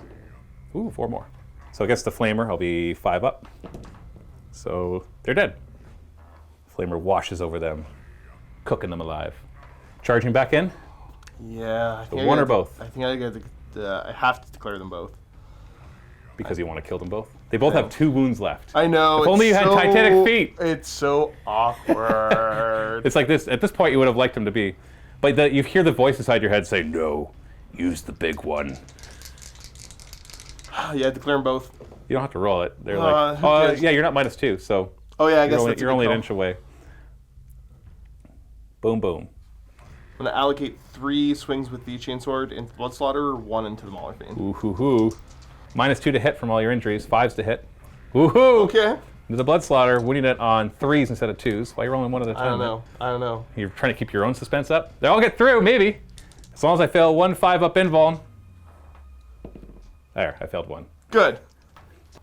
Ooh, 4 more. So against the flamer, I'll be 5 up. So they're dead. Flamer washes over them, cooking them alive. Charging back in? Yeah. I think I one or gotta- both? I think I have to declare them both. Because you want to kill them both? They both have 2 wounds left. I know. If only you had Titanic feet. It's so awkward. It's like this. At this point, you would have liked him to be. But you hear the voice inside your head say, no, use the big one. Yeah, declare them both. You don't have to roll it. They're who like, cares? yeah, you're not -2, so Oh yeah, I guess that's you're a good only an call. inch away. Boom, boom. I'm gonna allocate 3 swings with the chainsword into Blood Slaughterer, 1 into the Mauler Fiend. Ooh hoo hoo. -2 to hit from all your injuries, 5s to hit. Woohoo! Okay. The Blood Slaughter, winning it on 3s instead of 2s. Why are you rolling 1 at a time? I don't know. You're trying to keep your own suspense up? They'll all get through, maybe. As long as I fail 1 5-up invuln. There, I failed 1. Good.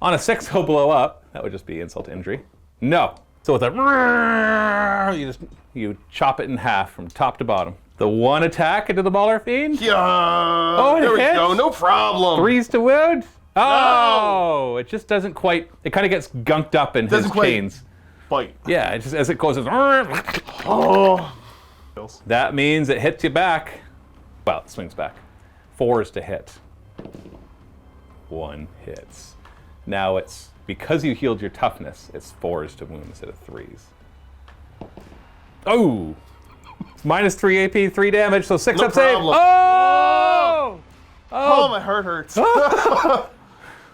On a 6, he'll blow up. That would just be insult to injury. No. So with a you chop it in half from top to bottom. The 1 attack into the Mauler Fiend. Yeah. Oh, it there we hits? go. No problem. 3s to wound. Oh, it just doesn't quite. It kind of gets gunked up in his Doesn't quite- chains. Bite. Yeah, it just as it goes. Oh. That means it hits you back. Well, it swings back. 4s to hit. 1 hits. Now it's because you healed your toughness. It's 4s to wound instead of 3s. Oh, it's -3 AP, 3 damage, so 6 No up save. problem. Oh! Oh, my heart hurts.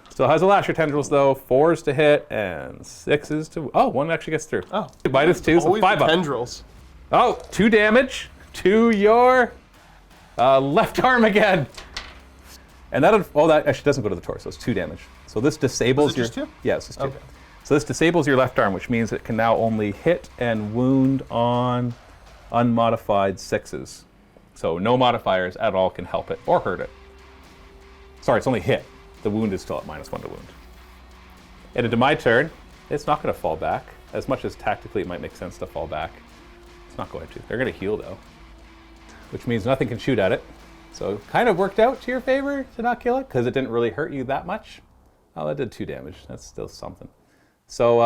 Still has a lasher tendrils though. 4s to hit and 6s to. Oh, 1 actually gets through. Oh. -2, so Always 5 the up. tendrils. Oh, 2 damage to your left arm again. And that actually doesn't go to the torso. It's 2 damage. So this disables Was it just 2? Yeah, it's just 2. Okay. So this disables your left arm, which means it can now only hit and wound on unmodified 6s. So no modifiers at all can help it or hurt it. Sorry, it's only hit. The wound is still at -1 to wound. And into my turn, it's not going to fall back. As much as tactically it might make sense to fall back, it's not going to. They're going to heal though, which means nothing can shoot at it. So it kind of worked out to your favor to not kill it because it didn't really hurt you that much. Oh, that did 2 damage. That's still something. So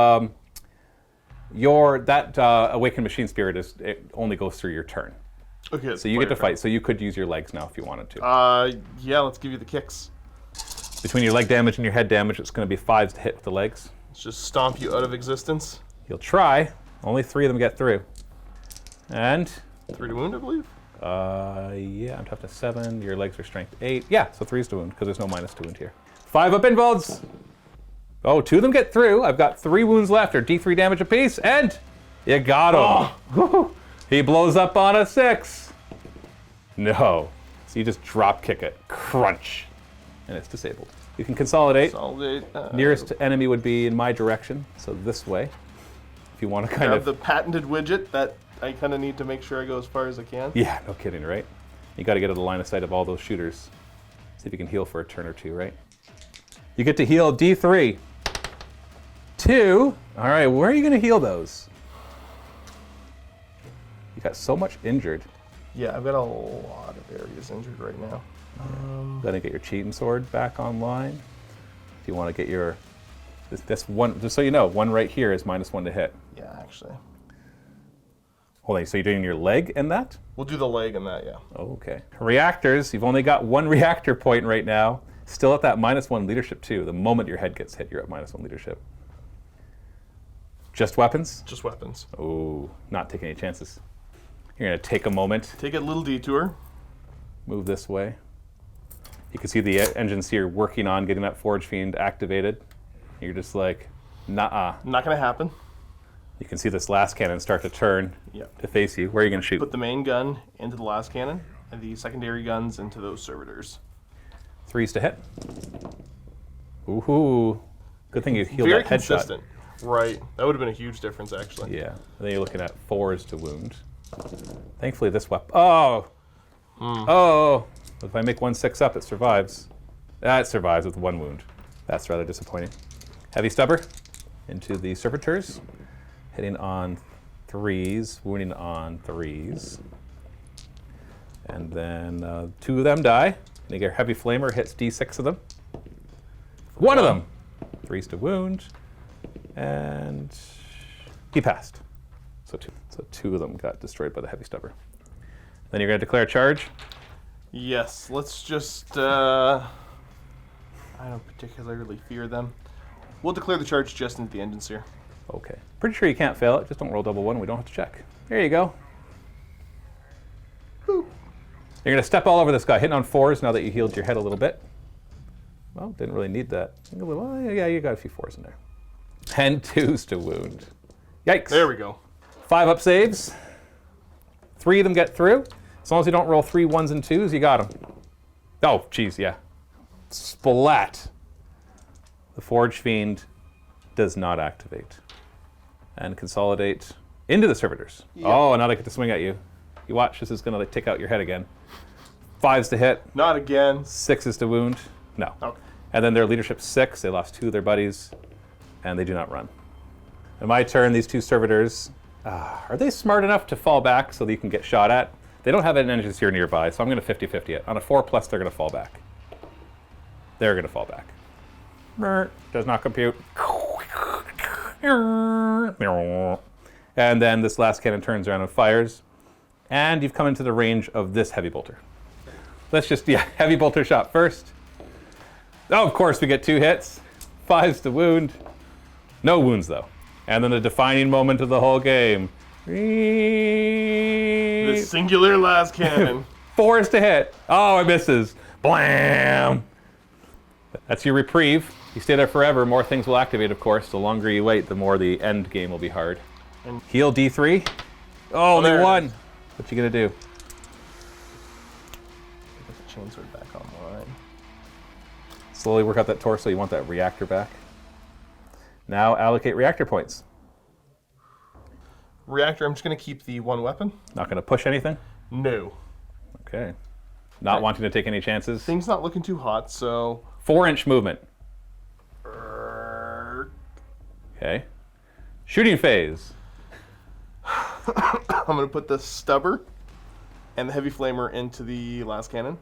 that Awakened Machine Spirit it only goes through your turn. Okay. So you get to fight. So you could use your legs now if you wanted to. Yeah, let's give you the kicks. Between your leg damage and your head damage, it's going to be 5s to hit with the legs. Let's just stomp you out of existence. You'll try. Only 3 of them get through. And 3 to wound, I believe. yeah, I'm tough to 7. Your legs are strength 8. Yeah, so 3s to wound because there's no minus to wound here. 5 up involves. Oh, 2 of them get through. I've got 3 wounds left, or D3 damage apiece, and you got him. Oh. He blows up on a 6. No. So you just drop kick it. Crunch. And it's disabled. You can consolidate. Nearest enemy would be in my direction, so this way. If you want to kind grab of the patented widget that I kind of need to make sure I go as far as I can. Yeah, no kidding, right? You got to get to the line of sight of all those shooters. See if you can heal for a turn or 2, right? You get to heal D3. 2. All right, where are you going to heal those? You got so much injured. Yeah, I've got a lot of areas injured right now. Gonna get your cheating sword back online. If you want to get your this one, just so you know, 1 right here is -1 to hit. Yeah, actually. Hold on, so you're doing your leg and that? We'll do the leg and that, yeah. Oh, okay. Reactors, you've only got 1 reactor point right now. Still at that -1 leadership too. The moment your head gets hit, you're at -1 leadership. Just weapons? Just weapons. Oh, not taking any chances. You're gonna take a moment. Take a little detour. Move this way. You can see the engines here working on getting that Forge Fiend activated. You're just like, nah. Not gonna happen. You can see this last cannon start to turn to face you. Where are you gonna shoot? Put the main gun into the last cannon, and the secondary guns into those servitors. 3s to hit. Ooh, good thing you healed Very that headshot. consistent. Right, that would have been a huge difference actually. Yeah, and then you're looking at 4s to wound. Thankfully this weapon, oh, if I make 1 6 up, it survives. It survives with 1 wound. That's rather disappointing. Heavy stubber into the servitors, hitting on 3s, wounding on 3s. And then 2 of them die. And you get heavy flamer, hits D6 of them. 1 of them! 3s to wound. And he passed. So 2 of them got destroyed by the heavy stubber. Then you're going to declare a charge. Yes, let's just, I don't particularly fear them. We'll declare the charge just into the engines here. Okay. Pretty sure you can't fail it. Just don't roll double 1. We don't have to check. There you go. Whew. You're going to step all over this guy, hitting on 4s now that you healed your head a little bit. Well, didn't really need that. Well, yeah, you got a few 4s in there. And 2s to wound. Yikes. There we go. 5 up saves. 3 of them get through. As long as you don't roll 3 1s and 2s, you got them. Oh, geez, yeah. Splat. The Forge Fiend does not activate. And consolidate into the servitors. Yep. Oh, now they get to swing at you. You watch, this is going to take out your head again. 5s to hit. Not again. 6s to wound. No. Okay. And then their leadership 6. They lost 2 of their buddies, and they do not run. In my turn, these 2 servitors, are they smart enough to fall back so that you can get shot at? They don't have an engines here nearby, so I'm going to 50-50 it. On a 4+, they're going to fall back. They're going to fall back. Does not compute. And then this last cannon turns around and fires. And you've come into the range of this heavy bolter. Let's just, heavy bolter shot first. Oh, of course, we get 2 hits. 5s to wound. No wounds, though. And then the defining moment of the whole game. The singular last cannon. 4s to hit. Oh, it misses. Blam! That's your reprieve. You stay there forever, more things will activate, of course. The longer you wait, the more the end game will be hard. And heal D3. Oh, only 1. What you gonna do? Get the chainsword back online. Slowly work out that torso. You want that reactor back. Now allocate reactor points. Reactor, I'm just going to keep the one weapon. Not going to push anything? No. Okay. Not wanting to take any chances? Things not looking too hot, so... 4-inch movement. Okay. Shooting phase. I'm going to put the stubber and the heavy flamer into the last cannon.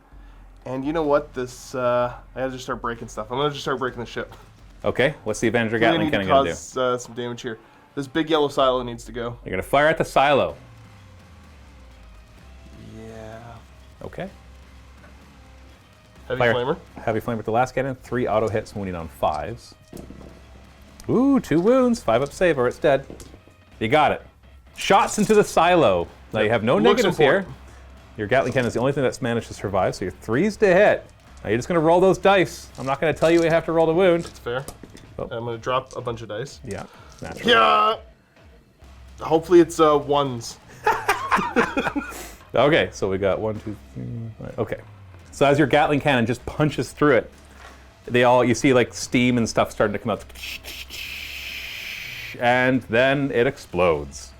And you know what? This, I have to just start breaking stuff. I'm going to just start breaking the ship. Okay, what's the Avenger I Gatling need cannon to going to do? cause some damage here. This big yellow silo needs to go. You're going to fire at the silo. Yeah. Okay. Heavy Fire. flamer. Heavy flame with the last cannon. 3 auto hits, wounding on 5s. Ooh, 2 wounds. 5 up save or it's dead. You got it. Shots into the silo. Now you have no Looks negatives here. important. Your Gatling cannon is the only thing that's managed to survive, so your 3s to hit. Now you're just going to roll those dice. I'm not going to tell you have to roll to wound. It's fair. Oh. I'm going to drop a bunch of dice. Yeah, naturally. Yeah! Hopefully it's ones. Okay, so we got 1, 2, 3. Right. Okay. So as your Gatling cannon just punches through it, you see like steam and stuff starting to come out. And then it explodes.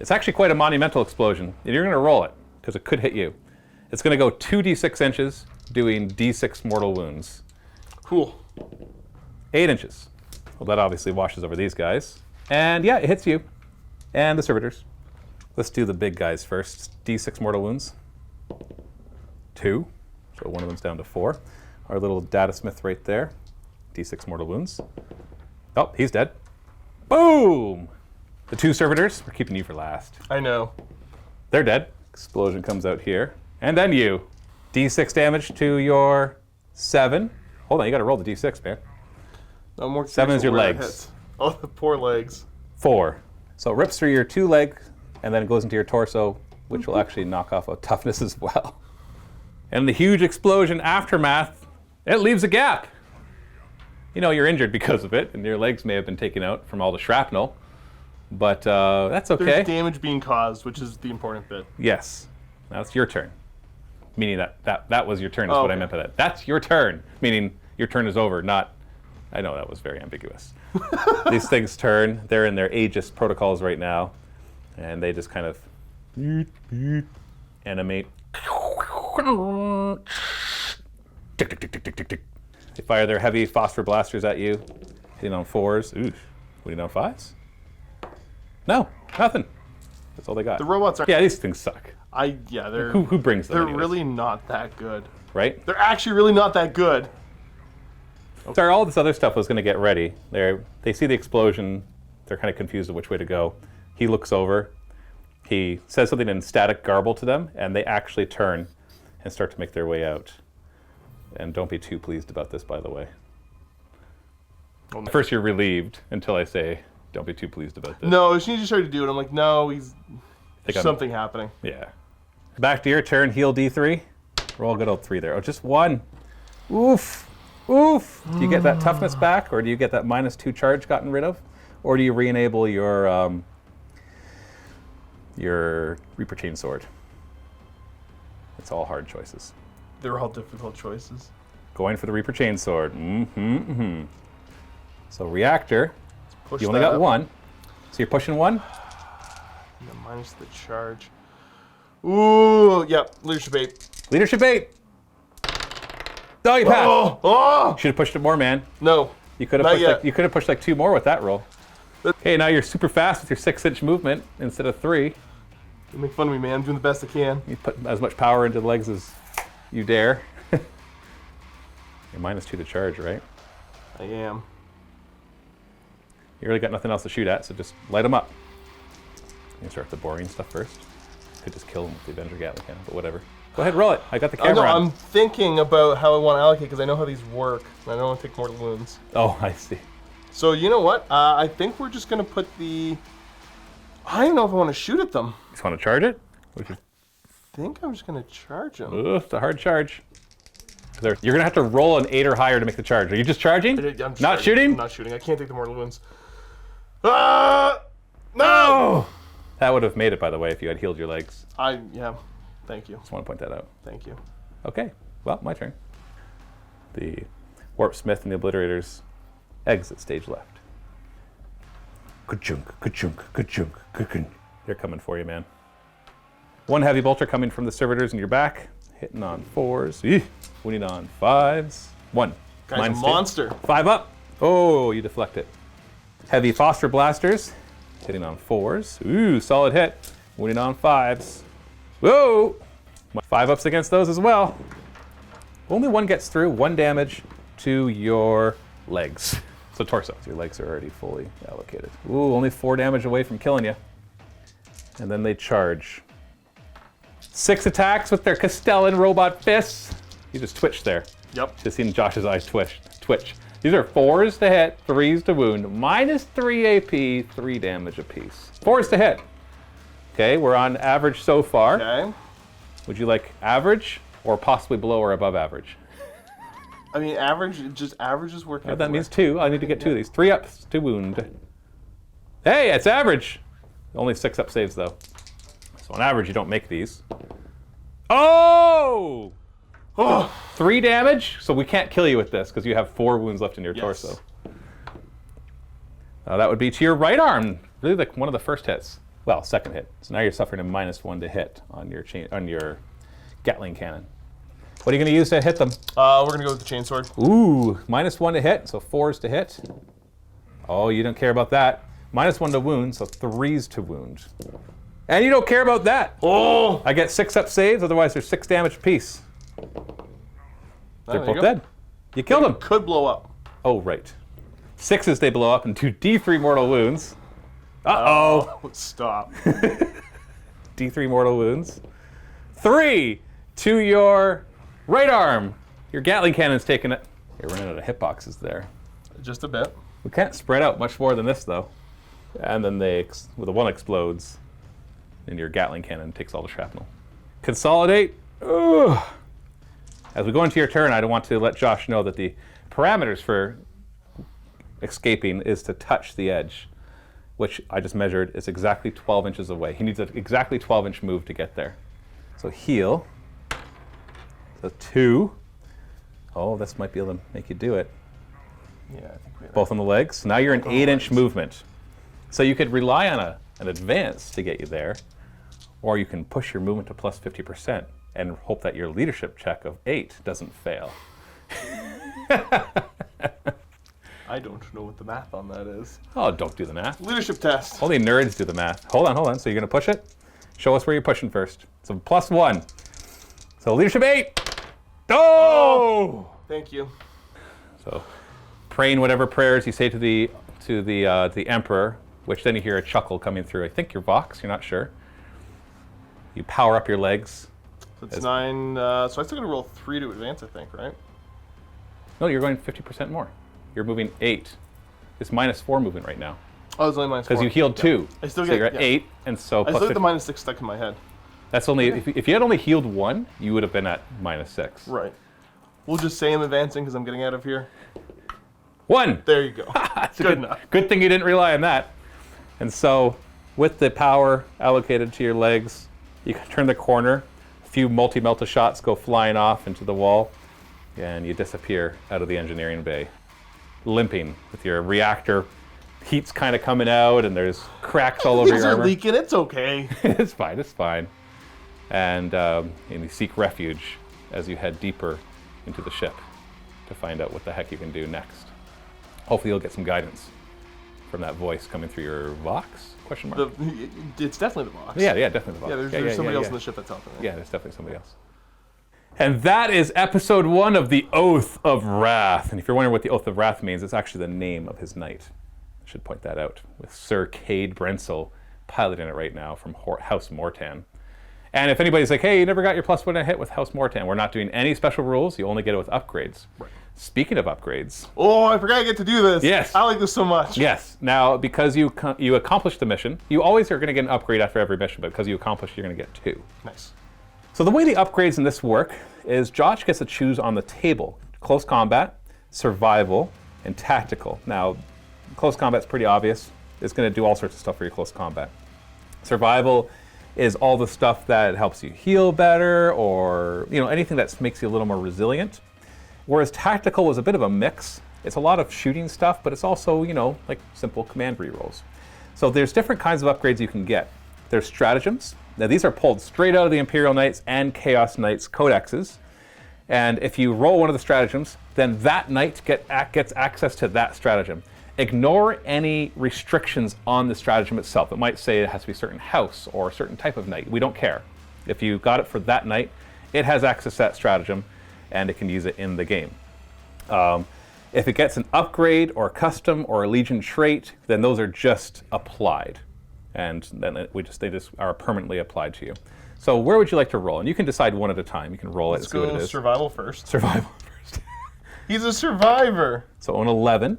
It's actually quite a monumental explosion. And you're going to roll it, because it could hit you. It's going to go 2d6 inches, doing d6 mortal wounds. Cool. 8 inches. Well, that obviously washes over these guys. And yeah, it hits you. And the servitors. Let's do the big guys first. D6 mortal wounds. 2. So one of them's down to 4. Our little data smith right there. D6 mortal wounds. Oh, he's dead. Boom! The 2 servitors. We're keeping you for last. I know. They're dead. Explosion comes out here. And then you. D6 damage to your 7. Hold on, you gotta roll the D6, man. No more 7 is your where it legs. hits. Oh, the poor legs. 4. So it rips through your 2 legs, and then it goes into your torso, which will actually knock off a toughness as well. And the huge explosion aftermath, it leaves a gap. You know, you're injured because of it, and your legs may have been taken out from all the shrapnel, but that's okay. There's damage being caused, which is the important bit. Yes. Now it's your turn. Meaning that was your turn is what I meant by that. That's your turn. Meaning your turn is over, not... I know that was very ambiguous. These things turn. They're in their Aegis protocols right now. And they just kind of animate. Tick, tick, tick, tick, tick, tick, tick. They fire their heavy phosphor blasters at you. Hitting on 4s. Ooh. Hitting on 5s? No, nothing. That's all they got. The robots are... Yeah, these things suck. Yeah, they're... Who brings them They're anyways? really not that good. Right? They're actually really not that good. Sorry, all this other stuff was going to get ready. They see the explosion. They're kind of confused of which way to go. He looks over. He says something in static garble to them, and they actually turn and start to make their way out. And don't be too pleased about this, by the way. Oh, no. First, you're relieved until I say, don't be too pleased about this. No, as soon as you started to do it, I'm like, no, Think there's I'm- something happening. Yeah. Back to your turn. Heal D3. Roll a good old 3 there. Oh, just 1. Oof. Oof. Do you get that toughness back, or do you get that -2 charge gotten rid of? Or do you re-enable your Reaper Chainsword? It's all hard choices. They're all difficult choices. Going for the Reaper Chainsword. So Reactor, Push you only that got up. 1. So you're pushing 1? And then minus the charge. Ooh, yep, leadership 8. Leadership 8. Oh, you passed. Oh! Should have pushed it more, man. No. You could have Not pushed yet. like, you could have pushed like 2 more with that roll. Okay, now you're super fast with your 6-inch movement instead of 3. You make fun of me, man. I'm doing the best I can. You put as much power into the legs as you dare. You're -2 to charge, right? I am. You really got nothing else to shoot at, so just light them up. You can start with the boring stuff first. Could just kill them with the Avenger Gatling cannon, but whatever. Go ahead, roll it. I got the I camera know, on. I'm thinking about how I want to allocate because I know how these work. And I don't want to take mortal wounds. Oh, I see. So, you know what? I think we're just going to put the... I don't know if I want to shoot at them. Just want to charge it? Which is, I think I'm just going to charge them. it's a hard charge. You're going to have to roll an 8 or higher to make the charge. Are you just charging? I'm just Not charging. shooting? I'm not shooting. I can't take the mortal wounds. No! That would have made it, by the way, if you had healed your legs. Yeah. Thank you. Just want to point that out. Thank you. Okay, well, my turn. The Warp Smith and the Obliterators exit stage left. Ka-chunk, ka-chunk, ka-chunk, ka-chunk. They're coming for you, man. One heavy bolter coming from the servitors in your back, hitting on 4s, winning on 5s. 1. Guy's a Minus 2. monster. 5 up. Oh, you deflect it. Heavy Foster Blasters, hitting on 4s. Ooh, solid hit. Winning on 5s. Whoa! 5 ups against those as well. Only one gets through, 1 damage to your legs. So torso. Your legs are already fully allocated. Ooh, only 4 damage away from killing you. And then they charge. 6 attacks with their Castellan robot fists. You just twitched there. Yep. Just seen Josh's eyes twitch. These are 4s to hit, 3s to wound, minus 3 AP, 3 damage apiece. 4s to hit. Okay, we're on average so far. Okay. Would you like average or possibly below or above average? I mean, average is working. That means 2. I need to get 2 of these. 3 ups to wound. Hey, it's average. Only 6 up saves though. So on average, you don't make these. Oh! 3 damage, so we can't kill you with this because you have 4 wounds left in your torso. That would be to your right arm. Really, like one of the first hits. Well, second hit. So now you're suffering a -1 to hit on your Gatling cannon. What are you going to use to hit them? We're going to go with the chainsword. Ooh, -1 to hit, so 4s to hit. Oh, you don't care about that. -1 to wound, so 3s to wound. And you don't care about that. Oh! I get 6 up saves, otherwise there's 6 damage apiece. They're both dead. You killed them. Could blow up. Oh, right. 6s they blow up and do D3 mortal wounds. Uh-oh. Stop. D3 mortal wounds. 3 to your right arm. Your Gatling cannon's taking it. You're running out of hitboxes there. Just a bit. We can't spread out much more than this, though. And then the one explodes, and your Gatling cannon takes all the shrapnel. Consolidate. Ugh. As we go into your turn, I want to let Josh know that the parameters for escaping is to touch the edge, which I just measured is exactly 12 inches away. He needs an exactly 12-inch move to get there. So heal. So 2. Oh, this might be able to make you do it. Yeah, I think we have Both on the legs. So now you're an 8-inch movement. So you could rely on an advance to get you there, or you can push your movement to plus 50% and hope that your leadership check of 8 doesn't fail. I don't know what the math on that is. Oh, don't do the math. Leadership test. Only nerds do the math. Hold on. So you're going to push it? Show us where you're pushing first. So +1. So leadership 8. Oh! Thank you. So praying whatever prayers you say to the Emperor, which then you hear a chuckle coming through. I think your Vox, you're not sure. You power up your legs. So it's 9. So I still got to roll 3 to advance, I think, right? No, you're going 50% more. You're moving 8. It's -4 movement right now. Oh, it's only -4. Because you healed 2. I still so get you're at 8, and so I plus still get the 50. -6 stuck in my head. That's only, if you had only healed 1, you would have been at -6. Right. We'll just say I'm advancing because I'm getting out of here. 1! There you go. That's Good enough. Good thing you didn't rely on that. And so, with the power allocated to your legs, you can turn the corner. A few multi-melta shots go flying off into the wall, and you disappear out of the engineering bay, limping with your reactor. Heat's kind of coming out, and there's cracks all over Things your are armor. leaking. It's okay. It's fine. And you seek refuge as you head deeper into the ship to find out what the heck you can do next. Hopefully you'll get some guidance from that voice coming through your Vox? Question mark. It's definitely the box. Yeah, definitely the Vox. Yeah, there's somebody else in the ship that's helping. Yeah, there's definitely somebody else. And that is episode 1 of the Oath of Wrath. And if you're wondering what the Oath of Wrath means, it's actually the name of his knight. I should point that out. With Sir Kade Brensel piloting it right now from House Mortan. And if anybody's like, hey, you never got your +1 to hit with House Mortan, we're not doing any special rules. You only get it with upgrades. Right. Speaking of upgrades. Oh, I forgot I get to do this. Yes. I like this so much. Yes. Now, because you accomplished the mission, you always are going to get an upgrade after every mission, but because you accomplished, you're going to get 2. Nice. So the way the upgrades in this work is Josh gets to choose on the table. Close combat, survival, and tactical. Now, close combat's pretty obvious. It's going to do all sorts of stuff for your close combat. Survival is all the stuff that helps you heal better, or anything that makes you a little more resilient. Whereas Tactical was a bit of a mix. It's a lot of shooting stuff, but it's also, you know, like simple command rerolls. So there's different kinds of upgrades you can get. There's stratagems. Now these are pulled straight out of the Imperial Knights and Chaos Knights codexes. And if you roll one of the stratagems, then that knight gets access to that stratagem. Ignore any restrictions on the stratagem itself. It might say it has to be a certain house or a certain type of knight. We don't care. If you got it for that knight, it has access to that stratagem, and it can use it in the game. If it gets an upgrade or a custom or a legion trait, then those are just applied. And then they just are permanently applied to you. So where would you like to roll? And you can decide one at a time. You can roll it and see what it is. Survival first. Survival first. He's a survivor. So an 11.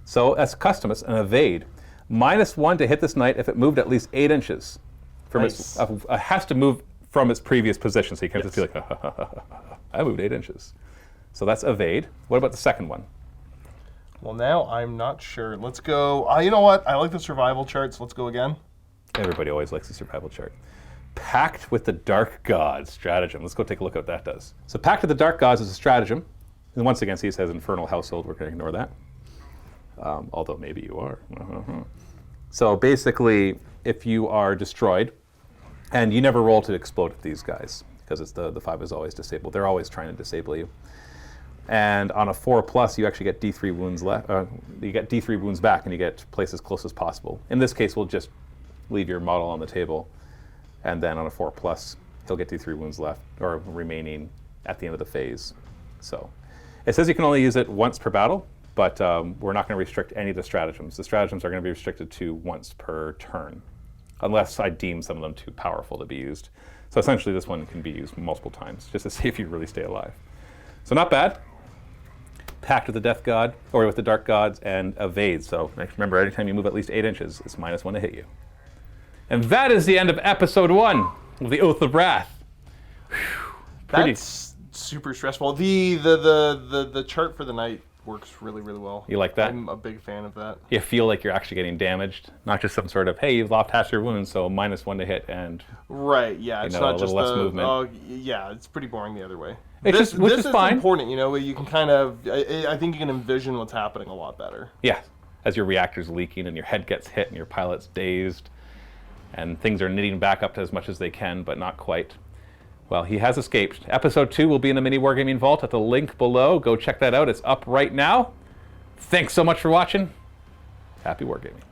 So as customist, an evade. -1 to hit this knight if it moved at least 8 inches. From Nice. it has to move from its previous position, so you can't just be like, I moved 8 inches. So that's evade. What about the second one? Well, now I'm not sure. Let's go. You know what? I like the survival chart, so let's go again. Everybody always likes the survival chart. Pact with the Dark Gods stratagem. Let's go take a look at what that does. So Pact with the Dark Gods is a stratagem. And once again, see it says Infernal Household. We're going to ignore that. Although maybe you are. So basically, if you are destroyed, and you never roll to explode with these guys, because it's the 5 is always disabled. They're always trying to disable you. And on a 4+, you actually get D3 wounds left. You get D3 wounds back, and you get placed as close as possible. In this case, we'll just leave your model on the table, and then on a 4+, he'll get D3 wounds left, or remaining at the end of the phase. So it says you can only use it once per battle, but we're not going to restrict any of the stratagems. The stratagems are going to be restricted to once per turn, unless I deem some of them too powerful to be used. So essentially, this one can be used multiple times, just to see if you really stay alive. So not bad. Pact with the Death God, or with the Dark Gods, and evade. So remember, anytime you move at least 8 inches, it's -1 to hit you. And that is the end of episode 1 of the Oath of Wrath. Pretty. That's super stressful. The chart for the night works really, really well. You like that? I'm a big fan of that. You feel like you're actually getting damaged, not just some sort of, hey, you've lost half your wounds, so -1 to hit, and Right, yeah. It's know, not a just little less movement. Yeah, it's pretty boring the other way. Which This is fine. important, you know, you can kind of, I think you can envision what's happening a lot better. yeah, as your reactor's leaking and your head gets hit and your pilot's dazed, and things are knitting back up to as much as they can, but not quite. Well, he has escaped. Episode 2 will be in the MiniWarGaming Vault at the link below. Go check that out. It's up right now. Thanks so much for watching. Happy wargaming.